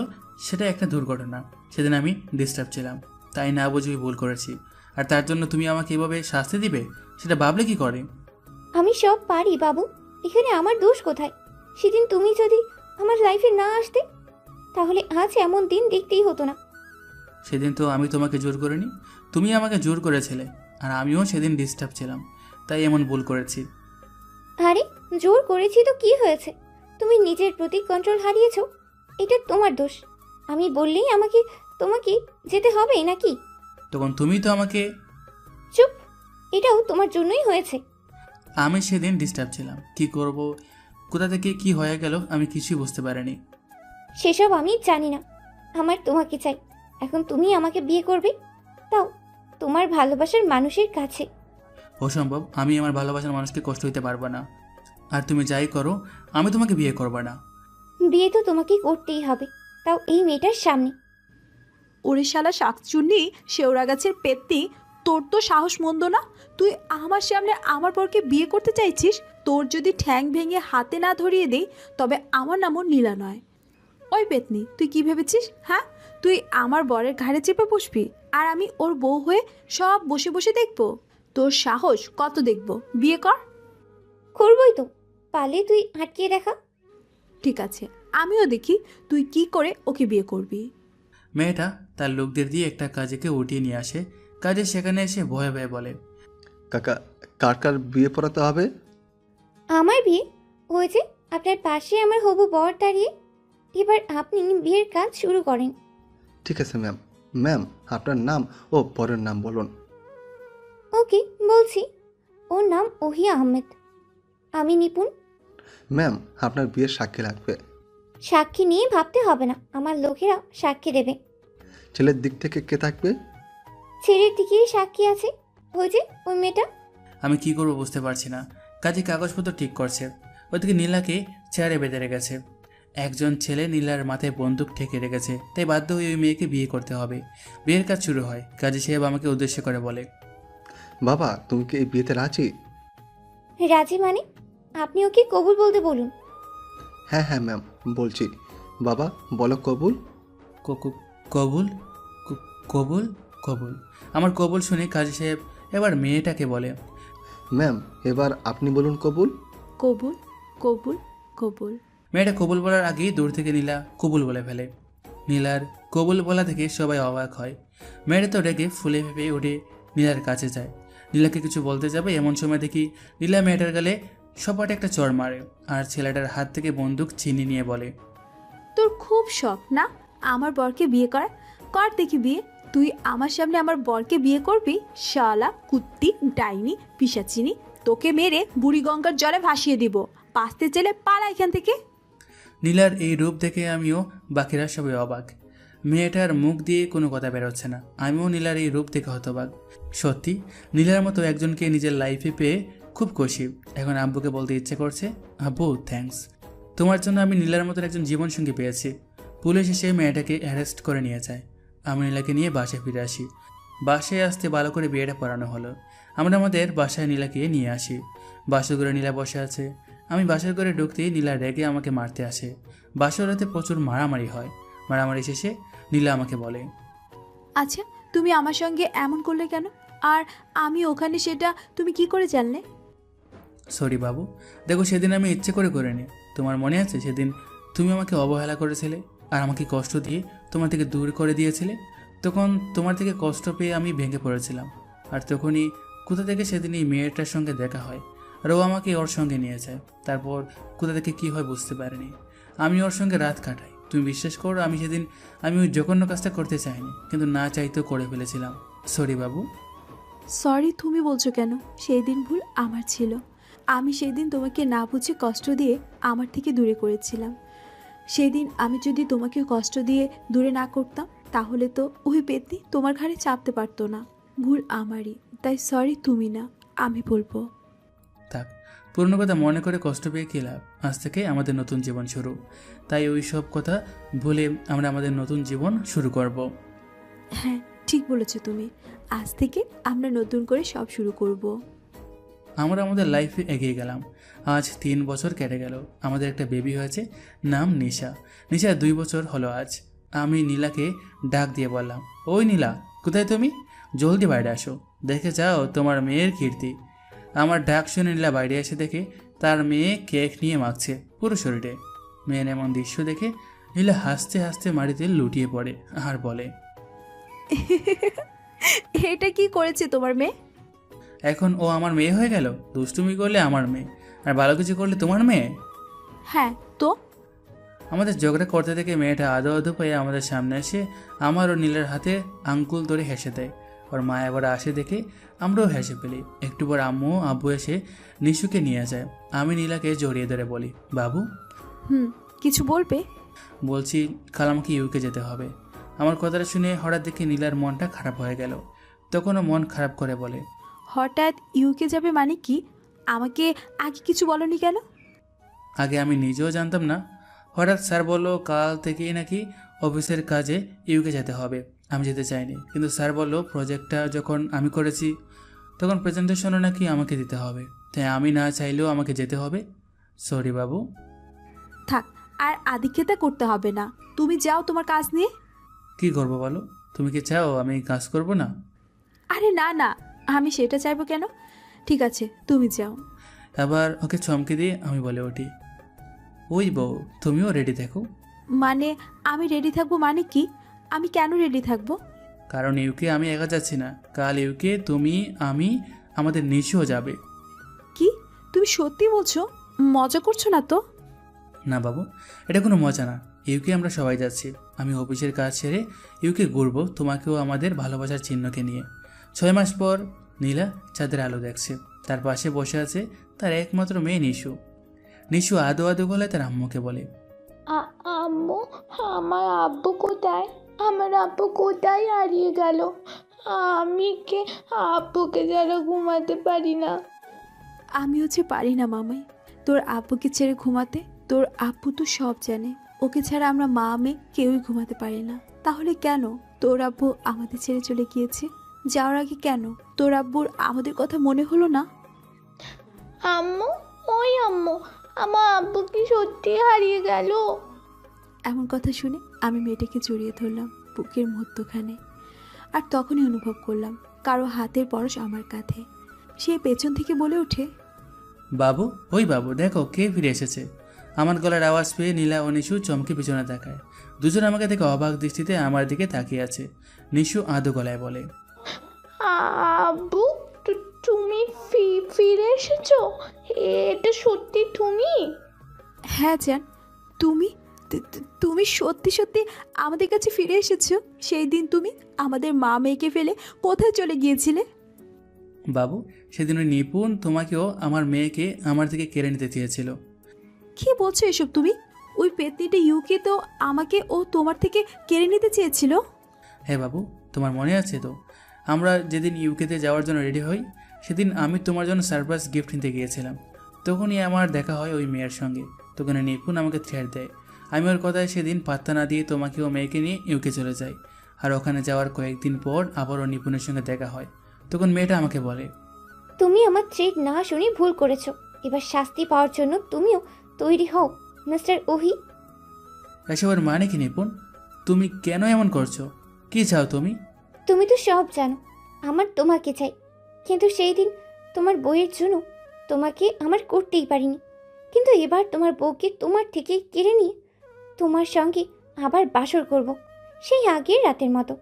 সেটা একটা দুর্ঘটনা। সেদিন আমি ডিস্টার্ব ছিলাম, তাই না বুঝে ভুল করেছি। আর তার জন্য তুমি আমাকে এভাবে শাস্তি দিবে, সেটা ভাবলে কি করে? আমি সব পারি বাবু, এখানে আমার দোষ কোথায়? সেদিন তুমি যদি আমার লাইফে না আসতে তাহলে আজ এমন দিন দেখতেই হতো না। সেদিন তো আমি তোমাকে জোর করিনি, তুমি আমাকে জোর করেছিলে। আর আমিও সেদিন ডিস্টার্ব ছিলাম, তাই এমন ভুল করেছি। আরে জোর করেছি তো কি হয়েছে? তুমি নিজের প্রতি কন্ট্রোল হারিয়েছো, এটা তোমার দোষ। আমি বললেই তোমাকে যেতে হবে নাকি? তখন তুমি তো আমাকে। চুপ, এটাও তোমার জন্যই হয়েছে। আমি সেদিন ডিস্টার্ব ছিলাম, কি করব, কোথা থেকে কি হয়ে গেল আমি কিছুই বুঝতে পারিনি। সেসব আমি জানি না। আমার তোমাকে চাই। এখন তুমি আমাকে বিয়ে করবে, তাও তোমার ভালোবাসার মানুষের কাছে। অসম্ভব, আমি আমার ভালোবাসার মানুষকে কষ্ট দিতে পারবো না। আর তুমি যাই করো, আমি তোমাকে বিয়ে করবো না। বিয়ে তো তোমাকে করতেই হবে, তাও এই মেয়েটার সামনে। ওরে শালা শাকচুন্নি, শেওড়া গাছের পেত্তি, তোর তো সাহস মন্দ না। তুই আমার সামনে আমার বরকে বিয়ে করতে চাইছিস? তোর যদি ঠ্যাং ভেঙে হাতে না ধরিয়ে দেই তবে আমার নামও নীলা নয়। ওই পেতনি, তুই কি ভেবেছিস? হ্যাঁ, তুই আমার বরের ঘাড়ে চেপে বসবি আর আমি ওর বউ হয়ে সব বসে বসে দেখবো? তোর সাহস কত দেখবো? বিয়ে কর। করবই তো, পালে তুই আটকিয়ে দেখা। ঠিক আছে, আমিও দেখি তুই কি করে ওকে বিয়ে করবি। মেয়েটা তার লোকদের দিয়ে একটা কাজেকে উঠিয়ে নিয়ে আসে। কাজে সেখানে এসে ভয়ে ভয়ে বলে, কাকা, কার কার বিয়ে পড়াতে হবে? আমার বিয়ে? ওই যে আপনার পাশে আমার হবু বর দাঁড়িয়ে। এবার আপনি বিয়ের কাজ শুরু করেন। ঠিক আছে ম্যাম। ম্যাম, আপনার নাম ও বরের নাম বলুন। ওকে, বলছি। ওর নাম ওহি আহমেদ। আমি নিপুণ। ম্যাম, আপনার বিয়ের সাক্ষী লাগবে। সাক্ষী নিয়ে ভাবতে হবে না, আমার লোকেরা সাক্ষী দেবে। ছেলের দিক থেকে কে থাকবে? ছেলের দিকেই সাক্ষী আছে, ওই যে ওই মেয়েটা। আমি কি করবো বুঝতে পারছি না। কাজে কাগজপত্র ঠিক করছে, ওদিকে নীলাকে চেয়ারে বেঁধে রেখেছে। একজন ছেলে নীলার মাথায় বন্দুক ঠেকে রেখেছে, তাই বাধ্য হয়ে ওই মেয়েকে বিয়ে করতে হবে। বিয়ের কাজ শুরু হয়। কাজী সাহেব আমাকে উদ্দেশ্য করে বলে, বাবা, তুমি কি এই বিয়েতে রাজি? রাজি মানে? আপনি ওকে কবুল বলতে বলুন। হ্যাঁ হ্যাঁ ম্যাম, বলছি। বাবা বলো কবুল। কবুল কবুল কবুল। আমার কবুল শুনে কাজী সাহেব এবার মেয়েটাকে বলে, ম্যাম, এবার আপনি বলুন কবুল। কবুল কবুল কবুল। মেয়েটা কবুল বলার আগেই দূর থেকে নীলা কবুল বলে ফেলে। নীলার কবুল বলা থেকে সবাই অবাক হয়। মেয়েটা তো রেগে ফুলে ফেপে উঠে নীলার কাছে যায়। নীলাকে কিছু বলতে যাবে এমন সময় দেখি নীলা মেয়েটার গালে সপাটে একটা চড় মারে আর ছেলেটার হাত থেকে বন্দুক ছিনিয়ে নিয়ে বলে, তোর খুব শখ না আমার বরকে বিয়ে করা? কর দেখি বিয়ে। তুই আমার সামনে আমার বরকে বিয়ে করবি? শালা কুত্তি, ডাইনি, পিশাচিনি, তোকে মেরে বুড়িগঙ্গার জলে ভাসিয়ে দিব। বাঁচতে চেলে পালা এখান থেকে। নীলার এই রূপ দেখে আমিও বাকিরা সবাই অবাক। মেয়েটার মুখ দিয়ে কোনো কথা বেরোচ্ছে না। আমিও নীলার এই রূপ দেখে হতবাক। সত্যি নীলার মতো একজনকে নিজের লাইফে পেয়ে খুব খুশি। এখন আব্বুকে বলতে ইচ্ছে করছে, আব্বু থ্যাঙ্কস। তোমার জন্য আমি নীলার মতন একজন জীবনসঙ্গী পেয়েছি। পুলিশ এসে মেয়েটাকে অ্যারেস্ট করে নিয়ে যায়। আমি নীলাকে নিয়ে বাসায় ফিরে আসি। বাসায় আসতে ভালো করে বিয়েটা পড়ানো হলো। আমরা আমাদের বাসায় নীলাকে নিয়ে আসি। বাসর ঘরে নীলা বসে আছে। আমি বাসর ঘরে ঢুকতেই নীলা রেগে আমাকে মারতে আসে। বাসর রাতে প্রচুর মারামারি হয়। মারামারি শেষে নীলা আমাকে বলে, আচ্ছা, তুমি আমার সঙ্গে এমন করলে কেন? আর আমি ওখানে, সেটা তুমি কি করে জানলে? সরি বাবু, দেখো সেদিন আমি ইচ্ছে করে করিনি। তোমার মনে আছে সেদিন তুমি আমাকে অবহেলা করেছিলে আর আমাকে কষ্ট দিয়ে তোমার থেকে দূর করে দিয়েছিলে? তখন তোমার থেকে কষ্ট পেয়ে আমি ভেঙে পড়েছিলাম। আর তখনই কোথা থেকে সেদিন এই মেয়েটার সঙ্গে দেখা হয় আর ও আমাকে ওর সঙ্গে নিয়ে যায়। তারপর কোথা থেকে কী হয় বুঝতে পারিনি। আমি ওর সঙ্গে রাত কাটাই। তুমি বিশ্বাস করো, আমি সেদিন ওই জঘন্য কাজটা করতে চাইনি, কিন্তু না চাইতেও করে ফেলেছিলাম। সরি বাবু। সরি তুমি বলছো কেন? সেই দিন ভুল আমার ছিল। আমি সেই দিন তোমাকে না বুঝে কষ্ট দিয়ে আমার থেকে দূরে করেছিলাম। সেদিন আমি যদি তোমাকে কষ্ট দিয়ে দূরে না করতাম, তাহলে তো ওই পেতনি তোমার ঘাড়ে চাপতে পারতো না। ভুল আমারই, তাই সরি তুমি না, আমি বলবো। থাক, পুরনো কথা মনে করে কষ্ট পেয়ে কী লাভ? আজ থেকে আমাদের নতুন জীবন শুরু। তাই ওই সব কথা ভুলে আমরা আমাদের নতুন জীবন শুরু করব। হ্যাঁ, ঠিক বলেছো তুমি। আজ থেকে আমরা নতুন করে সব শুরু করব। আমরা আমাদের লাইফে এগিয়ে গেলাম। আজ 3 বছর কেটে গেল। আমাদের একটা বেবি হয়েছে, নাম নিশা। নিশা 2 বছর হলো আজ। আমি নীলাকে ডাক দিয়ে বললাম, ওই নীলা, কোথায় তুমি? জলদি বাইরে আসো, দেখে যাও তোমার মেয়ের কীর্তি। আমার ডাক শুনে নীলা বাইরে এসে দেখে তার মেয়ে কেক নিয়ে মাখছে পুরো শরীরে। মেয়ের এমন দৃশ্য দেখে নীলা হাসতে হাসতে মাটিতে লুটিয়ে পড়ে আর বলে, এটা কি করেছে তোমার মেয়ে? এখন ও আমার মেয়ে হয়ে গেল? দুষ্টুমি করলে আমার মেয়ে, আর ভালো কিছু করলে তোমার মেয়ে? হ্যাঁ তো? আমাদের ঝগড়া করতে থেকে মেয়েটা আদো আদো পেয়ে আমাদের সামনে এসে আমার ও নীলের হাতে আঙ্গুল ধরে হেসে দেয়। ওর মা এবার আসে দেখে আমরাও হেসে ফেলি। একটু পর আম্মু আব্বু এসে নিশুকে নিয়ে যায়। আমি নীলাকে জড়িয়ে ধরে বলি, বাবু। কিছু বলবে? বলছি, কাল আমাকে ইউকে যেতে হবে। আমার কথাটা শুনে হঠাৎ দেখে নীলার মনটা খারাপ হয়ে গেল। তখনও মন খারাপ করে বলে, হঠাৎ ইউকে যাবে মানে কি? আমাকে আগে কিছু বলনি কেন? আগে আমি নিজেও জানতাম না। হঠাৎ স্যার বললো কাল থেকেই নাকি অফিসের কাজে ইউকে যেতে হবে। আমি যেতে চাইনি, কিন্তু স্যার বললো প্রজেক্টটা যখন আমি করেছি তখন প্রেজেন্টেশনও নাকি আমাকে দিতে হবে, তাই আমি না চাইলেও আমাকে যেতে হবে। সরি বাবু। থাক, আর আদিক্ষেতা করতে হবে না। তুমি যাও তোমার কাজ নিয়ে। কি করবো বলো? তুমি কি চাও আমি কাজ করব না? আরে না না, আমি সেটা চাইবো কেন? ঠিক আছে, তুমি যাও। আবার ওকে চমকে দিয়ে আমি বলে উঠি, ওই বউ, তুমিও রেডি থাকো। মানে আমি রেডি থাকবো মানে কি? আমি কেন রেডি থাকবো? কারণ ইউকে আমি একা যাচ্ছি না। কাল ইউকে তুমি, আমি, আমাদের নিশুও যাবে। কি তুমি সত্যি বলছো? মজা করছো না তো? না বাবু, এটা কোনো মজা না। ইউকে আমরা সবাই যাচ্ছি। আমি অফিসের কাজ ছেড়ে ইউকে ঘুরবো, তোমাকেও আমাদের ভালোবাসার চিহ্নকে নিয়ে। 6 মাস পর নীলা চাঁদের আলো দেখছে। তার পাশে বসে আছে তার একমাত্র মেয়ে নিশু। নিশু আদো আদো গলায় তার আম্মুকে বলে, আম্মু, আমার আব্বু কোথায়? আমার আব্বু কোথায় হারিয়ে গেল? আমি কে আব্বুকে যারা ঘুমাতে পারি না। আমি পারি না মামাই তোর আব্বুকে ছেড়ে ঘুমাতে। তোর আব্বু তো সব জানে, ওকে ছাড়া আমরা মা মেয়ে কেউই ঘুমাতে পারি না। তাহলে কেন তোর আব্বু আমাদের ছেড়ে চলে গিয়েছে? যাওয়ার আগে কেন তোর আব্বুর আমাদের কথা মনে হলো না? আম্মু, ওই আম্মু, আমার আব্বু কি সত্যি হারিয়ে গেল? এমন কথা শুনে আমি মেয়েটাকে জড়িয়ে ধরলাম বুকের মধ্যখানে। আর তখনই অনুভব করলাম কারো হাতের পরশ আমার কাঁধে। সে পেছন থেকে বলে ওঠে, বাবু, ওই বাবু, দেখো কে ফিরে এসেছে। আমার গলার আওয়াজ পেয়ে নীলা ও নিশু চমকে পিছনে তাকায়। দুজন আমাকে দেখে অবাক দৃষ্টিতে আমার দিকে তাকিয়ে আছে। নিশু আদো গলায় বলে, আব্বু, তুমি ফিরে এসেছো? এটা সত্যি তুমি? হ্যাঁ জান, তুমি তুমি সত্যি সত্যি আমাদের কাছে ফিরে এসেছো। সেই দিন তুমি আমাদের মা মেয়েকে ফেলে কোথায় চলে গিয়েছিলে? বাবু, সেদিন ওই নিপুণ তোমাকেও আমার মেয়েকে আমার থেকে কেড়ে নিতে চেয়েছিল। কি বলছো এসব তুমি? ওই পেতনিটা ইউকে তো আমাকে ও তোমার থেকে কেড়ে নিতে চেয়েছিল। হ্যাঁ বাবু, তোমার মনে আছে তো? আমরা যেদিন ইউকেতে যাওয়ার জন্য রেডি হই, সেদিন আমি তোমার জন্য সারপ্রাইজ গিফট নিতে গিয়েছিলাম। তখনই আমার দেখা হয় ওই মেয়ের সঙ্গে। তখন নিপুণ আমাকে থ্রেট দেয়। আমি ওর কথায় সেদিন পাত্তা না দিয়ে তোমাকে ও মেয়েকে নিয়ে ইউকে চলে যাই। আর ওখানে যাওয়ার কয়েকদিন পর আবারও নিপুণের সঙ্গে দেখা হয়। তখন মেয়েটা আমাকে বলে, তুমি আমার থ্রেড না শুনে ভুল করেছো। এবার শাস্তি পাওয়ার জন্য তুমিও তৈরি হও মিস্টার ওহি। এসবের মানে কি নিপুণ? তুমি কেন এমন করছো? কি চাও তুমি? তুমি তো সব জানো, আমার তোমাকে চাই। কিন্তু সেই দিন তোমার বইয়ের জন্য তোমাকে আমার করতেই পারিনি। কিন্তু এবার তোমার বউকে তোমার থেকে কেড়ে নিয়ে তোমার সঙ্গে আবার বাসর করব, সেই আগের রাতের মতো।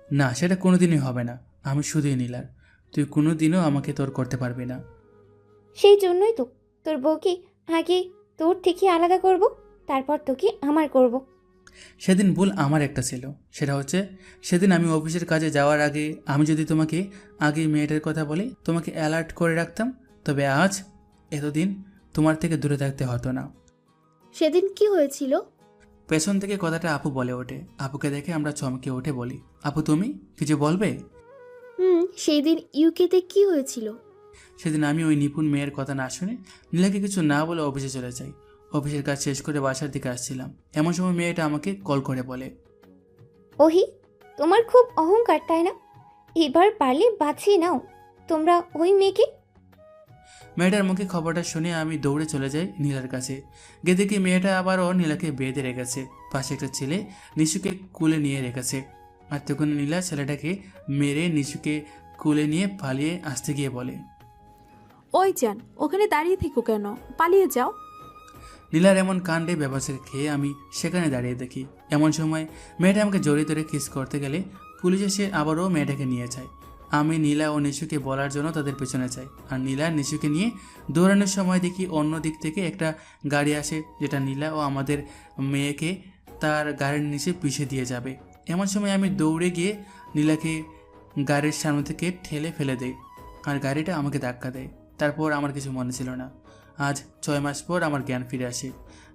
না, সেটা কোনোদিনই হবে না। আমি শুধুই নীলার, তুই কোনোদিনও আমাকে তোর করতে পারবি না। সেই জন্যই তো তোর বউকে আগে তোর থেকে আলাদা করব, তারপর তোকে আমার করব। সেদিন ভুল আমার একটা ছিল, সেটা হচ্ছে সেদিন আমি অফিসের কাজে যাওয়ার আগে আমি যদি তোমাকে আগে মেয়েটার কথা বলে তোমাকে অ্যালার্ট করে রাখতাম, তবে আজ এতদিন তোমার থেকে দূরে থাকতে হতো না। সেদিন কি হয়েছিল? পেছন থেকে কথাটা আপু বলে ওঠে। আপুকে দেখে আমরা চমকে উঠে বলি, আপু তুমি কিছু বলবে? সেই দিন ইউকেতে কি হয়েছিল? সেদিন আমি ওই নিপুণ মেয়ের কথা না শুনে নীলাকে কিছু না বলে অফিসে চলে যাই। অফিসের কাজ শেষ করে বাসার দিকে আসছিলাম, এমন সময় মেয়েটা আমাকে কল করে বলে, ওহি তোমার খুব অহংকার তাই না? এবার পারলে বাঁচিয়ে নাও তোমরা ওই মেয়েকে। মেয়েটার মুখে খবরটা শুনে আমি দৌড়ে চলে যাই নীলার কাছে। গিয়ে দেখি মেয়েটা আবারও নীলাকে বেঁধে রেখেছে। পাশে একটা ছেলে নিশুকে কুলে নিয়ে রেখেছে। আর তখন নীলা ছেলেটাকে মেরে নিশুকে কুলে নিয়ে পালিয়ে আসতে গিয়ে বলে, ওই যান, ওখানে দাঁড়িয়ে থেকো কেন? পালিয়ে যাও। নীলার এমন কাণ্ডে ব্যবসা খেয়ে আমি সেখানে দাঁড়িয়ে দেখি। এমন সময় মেয়েটা আমাকে জড়িয়ে ধরে কিস করতে গেলে পুলিশ এসে আবারও মেয়েটাকে নিয়ে যায়। আমি নীলা ও নিশুকে বলার জন্য তাদের পেছনে যাই। আর নীলা নিশুকে নিয়ে দৌড়ানোর সময় দেখি অন্য দিক থেকে একটা গাড়ি আসে, যেটা নীলা ও আমাদের মেয়েকে তার গাড়ির নিচে পিষে দিয়ে যাবে। এমন সময় আমি দৌড়ে গিয়ে নীলাকে গাড়ির সামনে থেকে ঠেলে ফেলে দেই, আর গাড়িটা আমাকে ধাক্কা দেয়। তারপর আমার কিছু মনে ছিল না। আজ 6 মাস পর আমার জ্ঞান ফিরে আসে।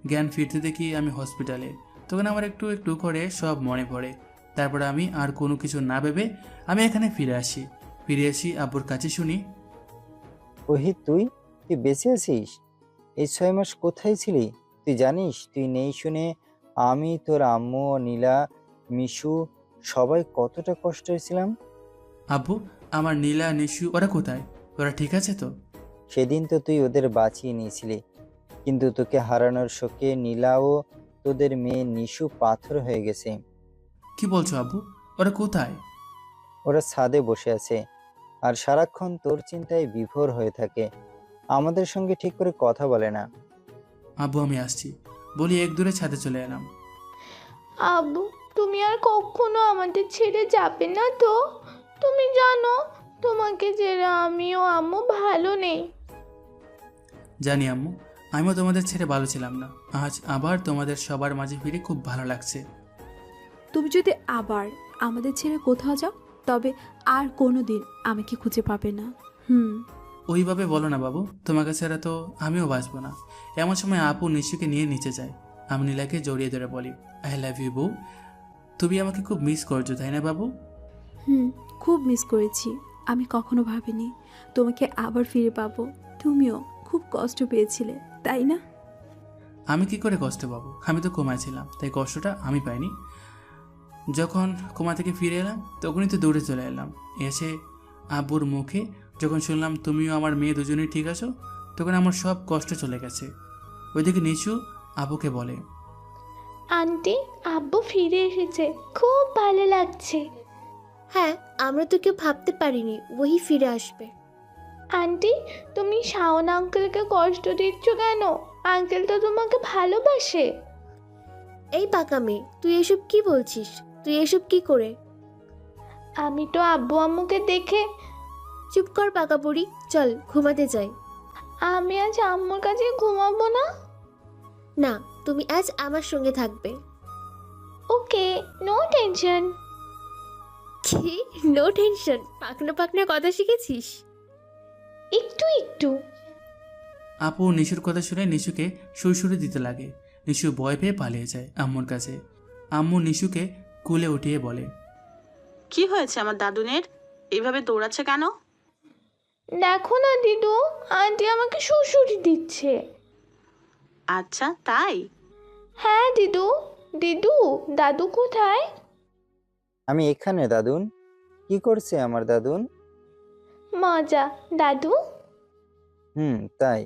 জ্ঞান ফিরতে দেখি আমি হসপিটালে। তখন আমার একটু একটু করে সব মনে পড়ে। তারপর আমি আর কোনো কিছু না ভেবে আমি এখানে ফিরে আসি আব্বুর কাছে। শুনি, ওহি তুই বেঁচে আছিস? এই 6 মাস কোথায় ছিলি? তুই জানিস তুই নেই শুনে আমি, তোর আম্মু, নীলা, মিশু সবাই কতটা কষ্ট হয়েছিলাম। আব্বু, আমার নীলা নিশু ওরা কোথায়? ওরা ঠিক আছে তো? সেদিন তো তুই ওদের বাঁচিয়ে নিয়েছিলি, কিন্তু তোকে হারানোর শোকে নীলা ও তোদের মেয়ে নিশু পাথর হয়ে গেছে। কি বলছো আব্বু? ওরা কোথায়? ওরা ছাদে বসে আছে আর সারাক্ষণ তোর চিন্তায় বিভোর হয়ে থাকে। আমাদের সঙ্গে ঠিক করে কথা বলে না। আব্বু আমি আসছি বলি এক দূরে ছাদে চলে এলাম। আব্বু তুমি আর কখনো আমাদের ছেড়ে যাবে না তো? তুমি জানো তোমাকে ছেড়ে আমিও আম্মু ভালো নেই। জানি আম্মু, আমিও তোমাদের ছেড়ে ভালো ছিলাম না। আজ আবার তোমাদের সবার মাঝে ফিরে খুব ভালো লাগছে। তুমি যদি আবার আমাদের ছেড়ে কোথাও যাও, তবে আর কোনো দিন আমাকে খুঁজে পাবে না। ওইভাবে বলো না বাবু, তোমাকে ছাড়া তো আমিও বাঁচবো না। এমন সময় আপু নিশুকে নিয়ে নিচে যায়। আমি নীলাকে জড়িয়ে ধরে বলি, আই লাভ ইউ বউ। তুমি আমাকে খুব মিস করছো তাই না বাবু? খুব মিস করেছি। আমি কখনো ভাবিনি তোমাকে আবার ফিরে পাবো। তুমিও খুব কষ্ট পেয়েছিলে তাই না? আমি কি করে কষ্ট পাবো? আমি তো কোমায় ছিলাম, তাই কষ্টটা আমি পাইনি। যখন কোমা থেকে ফিরে এলাম তখনই তো দৌড়ে চলে এলাম। এসে আব্বুর মুখে যখন শুনলাম তুমিও আমার মেয়ে দুজনেই ঠিক আছো, তখন আমার সব কষ্ট চলে গেছে। ওইদিকে নিচু আব্বুকে বলে, আন্টি আব্বু ফিরে এসেছে, খুব ভালো লাগছে। হ্যাঁ, আমরা তো কেউ ভাবতে পারিনি ওই ফিরে আসবে। আন্টি তুমি শাওন আঙ্কেলকে কষ্ট দিচ্ছ কেন? আঙ্কেল তো তোমাকে ভালোবাসে। এই পাকা মেয়ে, তুই এসব কি বলছিস? তুই এসব কি করে? আমি তো আব্বু আম্মুকে দেখে। চুপ কর পাকা বুড়ি, চল ঘুমাতে যাই। আমি আজ আম্মুর কাছে ঘুমাবো না। না, তুমি আজ আমার সঙ্গে থাকবে। ওকে, নো টেনশন। কি নো টেনশন? পাকনা পাকনা কথা শিখেছিস? একটু একটু। আপু নিশুর কথা শুনে নিশুকে সুরসুরি দিতে লাগে। নিশু ভয় পেয়ে পালিয়ে যায় আম্মুর কাছে। আম্মু নিশুকে কুলে উঠিয়ে বলে, কি হয়েছে আমার দাদুনের? এইভাবে দৌড়াচ্ছে কেন? দেখো না দিদু, আন্টি আমাকে সুড়সুড়ি দিচ্ছে। আচ্ছা তাই? হ্যাঁ দিদু। দিদু, দাদু কোথায়? আমি এখানে দাদুন। কি করছে আমার দাদুন? মজা। দাদু? তাই।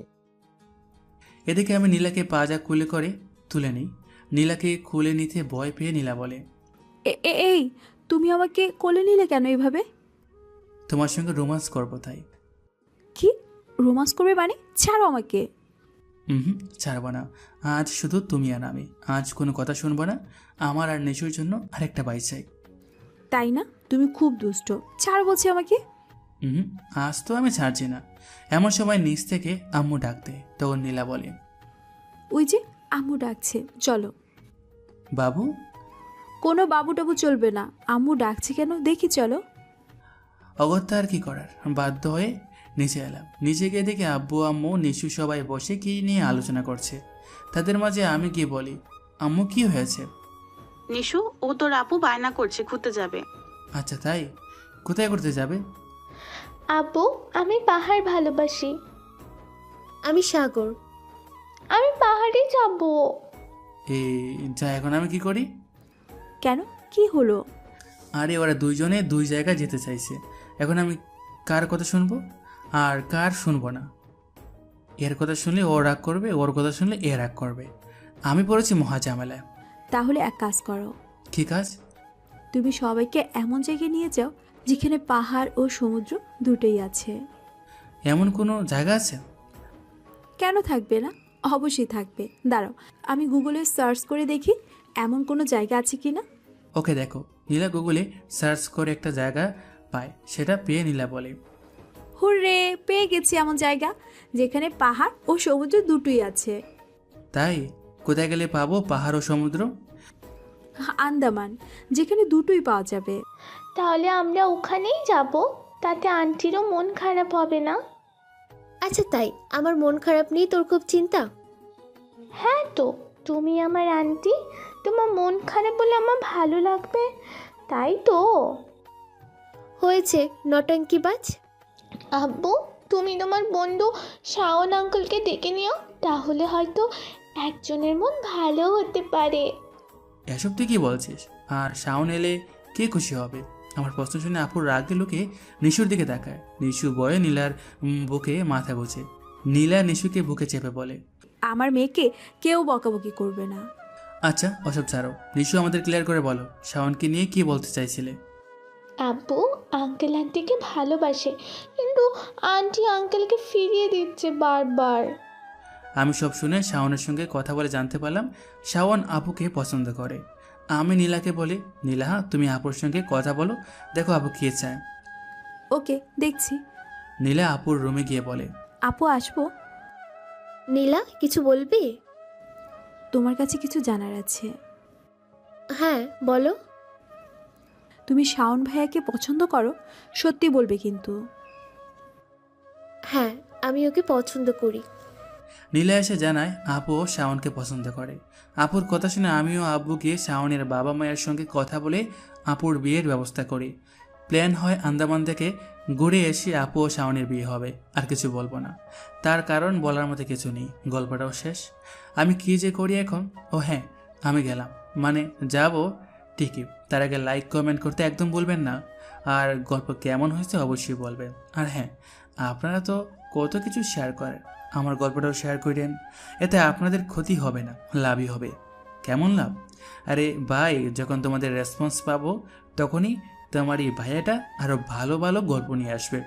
এদিকে আমি নীলাকে পাজা কুলে করে তুলে নিই। নীলাকে খুলে নিতে ভয় পেয়ে নীলা বলে, এই তুমি আমাকে কোলে নিলে কেন এইভাবে? তোমার সঙ্গে রোমান্স করবো তাই। কি রোমান্স করবে মানে? ছাড়ো আমাকে। ছাড়বো না। আজ শুধু তুমি আর আমি। আজ কোনো কথা শুনবো না। আমার আর নিশুর জন্য আরেকটা বাই চাই। তাই না? তুমি খুব দুষ্ট। ছাড় বলছি আমাকে। আজ তো আমি ছাড়ছি না। এমন সময় নিচ থেকে আম্মু ডাক দেয়। তখন নীলা বলে, ওই যে আম্মু ডাকছে, চলো। বাবু? কোনো বাবু টাবু চলবে না। আম্মু ডাকছে কেন দেখি, চলো। অগত্যা আর কি করার, বাধ্য হয়ে নিচে এলাম। নিচে গিয়ে দেখি আব্বু আম্মু নিশু সবাই বসে কি নিয়ে আলোচনা করছে। তাদের মাঝে আমি কি বলি, আম্মু কি হয়েছে? নিশু, ও তোর আপু বায়না করছে ঘুরতে যাবে। আচ্ছা তাই? কোথায় করতে যাবে? আপু, আমি পাহাড় ভালোবাসি। আমি সাগর। আমি পাহাড়ে যাব। এই যা, এখন আমি কি করি? কেন, কি হলো? আরে ওরা দুইজনে দুই জায়গায় যেতে চাইছে। এখন আমি কার কথা শুনবো আর কার শুনবো না? এর কথা শুনলে ও রাগ করবে, ওর কথা শুনলে এ রাগ করবে। আমি পড়েছি মহা ঝামেলায়। তাহলে এক কাজ করো। কি কাজ? তুমি সবাইকে এমন জায়গায় নিয়ে যাও যেখানে পাহাড় ও সমুদ্র দুটোই আছে। এমন কোনো জায়গা আছে? কেন থাকবে না? অবশ্যই থাকবে। দাঁড়াও, আমি গুগলে সার্চ করে দেখি এমন কোনো জায়গা আছে কি না। ওকে, দেখো। নীলা গুগলে সার্চ করে একটা জায়গা পায়। সেটা পেয়ে নীলা বলে, হুররে, পেয়ে গেছি এমন জায়গা যেখানে পাহাড় ও সমুদ্র দুটোই আছে। তাই? কোথায় গেলে পাবো পাহাড় ও সমুদ্র? আন্দামান, যেখানে দুটোই পাওয়া যাবে। তাহলে আমরা ওখানেই যাব। তাতে আন্টিরও মন খারাপ হবে না। আচ্ছা তাই? আমার মন খারাপ নেই, তোর খুব চিন্তা? হ্যাঁ তো, তুমি আমার আন্টি, তোমার মন খারাপ বলে আমার ভালো লাগবে, তাই তো। হয়েছে নটাঙ্কিবাজ। আব্বু, তুমি তোমার বন্ধু শাওন আঙ্কেলকে ডেকে নিও, তাহলে হয়তো একজনের মন ভালো হতে পারে। এসব তুই কি বলছিস? আর শাওন এলে কে খুশি হবে? আমার প্রশ্ন শুনে আপুর রাগ লুকে নিশুর দিকে তাকায়। নিশু বয়ে নীলার বুকে মাথা গোছে। নীলা নিশুকে বুকে চেপে বলে, আমার মেয়েকে কেউ বকাবকি করবে না। আচ্ছা ওসব ছাড়ো। নিশু, আমাদের ক্লিয়ার করে বলো, শাওনকে নিয়ে কি বলতে চাইছিলে? আব্বু আঙ্কেল আন্টিকে ভালোবাসে, কিন্তু আন্টি আঙ্কেলকে ফিরিয়ে দিচ্ছে বারবার। আমি সব শুনে শাওনের সঙ্গে কথা বলে জানতে পারলাম শাওন আপুকে পছন্দ করে। আমি নীলাকে বলি, নীলা তুমি আপুর সঙ্গে কথা বলো, দেখো আপু কি চায়। ওকে, দেখছি। নীলা আপুর রুমে গিয়ে বলে, আপু আসবো? নীলা, কিছু বলবি? তোমার কাছে কিছু জানার আছে। হ্যাঁ বলো। তুমি শাওন ভাইয়াকে পছন্দ করো? সত্যি বলবে কিন্তু। হ্যাঁ, আমি ওকে পছন্দ করি। নীলা এসে জানায় আপুও শাওনকে পছন্দ করে। আপুর কথা শুনে আমিও আব্বুকে শাওনের বাবা মায়ের সঙ্গে কথা বলে আপুর বিয়ের ব্যবস্থা করি। প্ল্যান হয় আন্দামান থেকে ঘুরে এসে আপু ও শাওনের বিয়ে হবে। আর কিছু বলবো না, তার কারণ বলার মতো কিছু নেই। গল্পটাও শেষ। আমি কি যে করি এখন। ও হ্যাঁ, আমি গেলাম, মানে যাব ঠিকই। তার আগে লাইক কমেন্ট করতে একদম ভুলবেন না। আর গল্প কেমন হয়েছে অবশ্যই বলবেন। আর হ্যাঁ, আপনারা তো কত কিছু শেয়ার করেন, আমার গল্পটাও শেয়ার করেন। এতে আপনাদের ক্ষতি হবে না, লাভই হবে। কেমন লাভ? আরে ভাই, যখন তোমাদের রেসপন্স পাবো তখনই তোমার এই ভাইয়াটা আরও ভালো ভালো গল্প নিয়ে আসবে।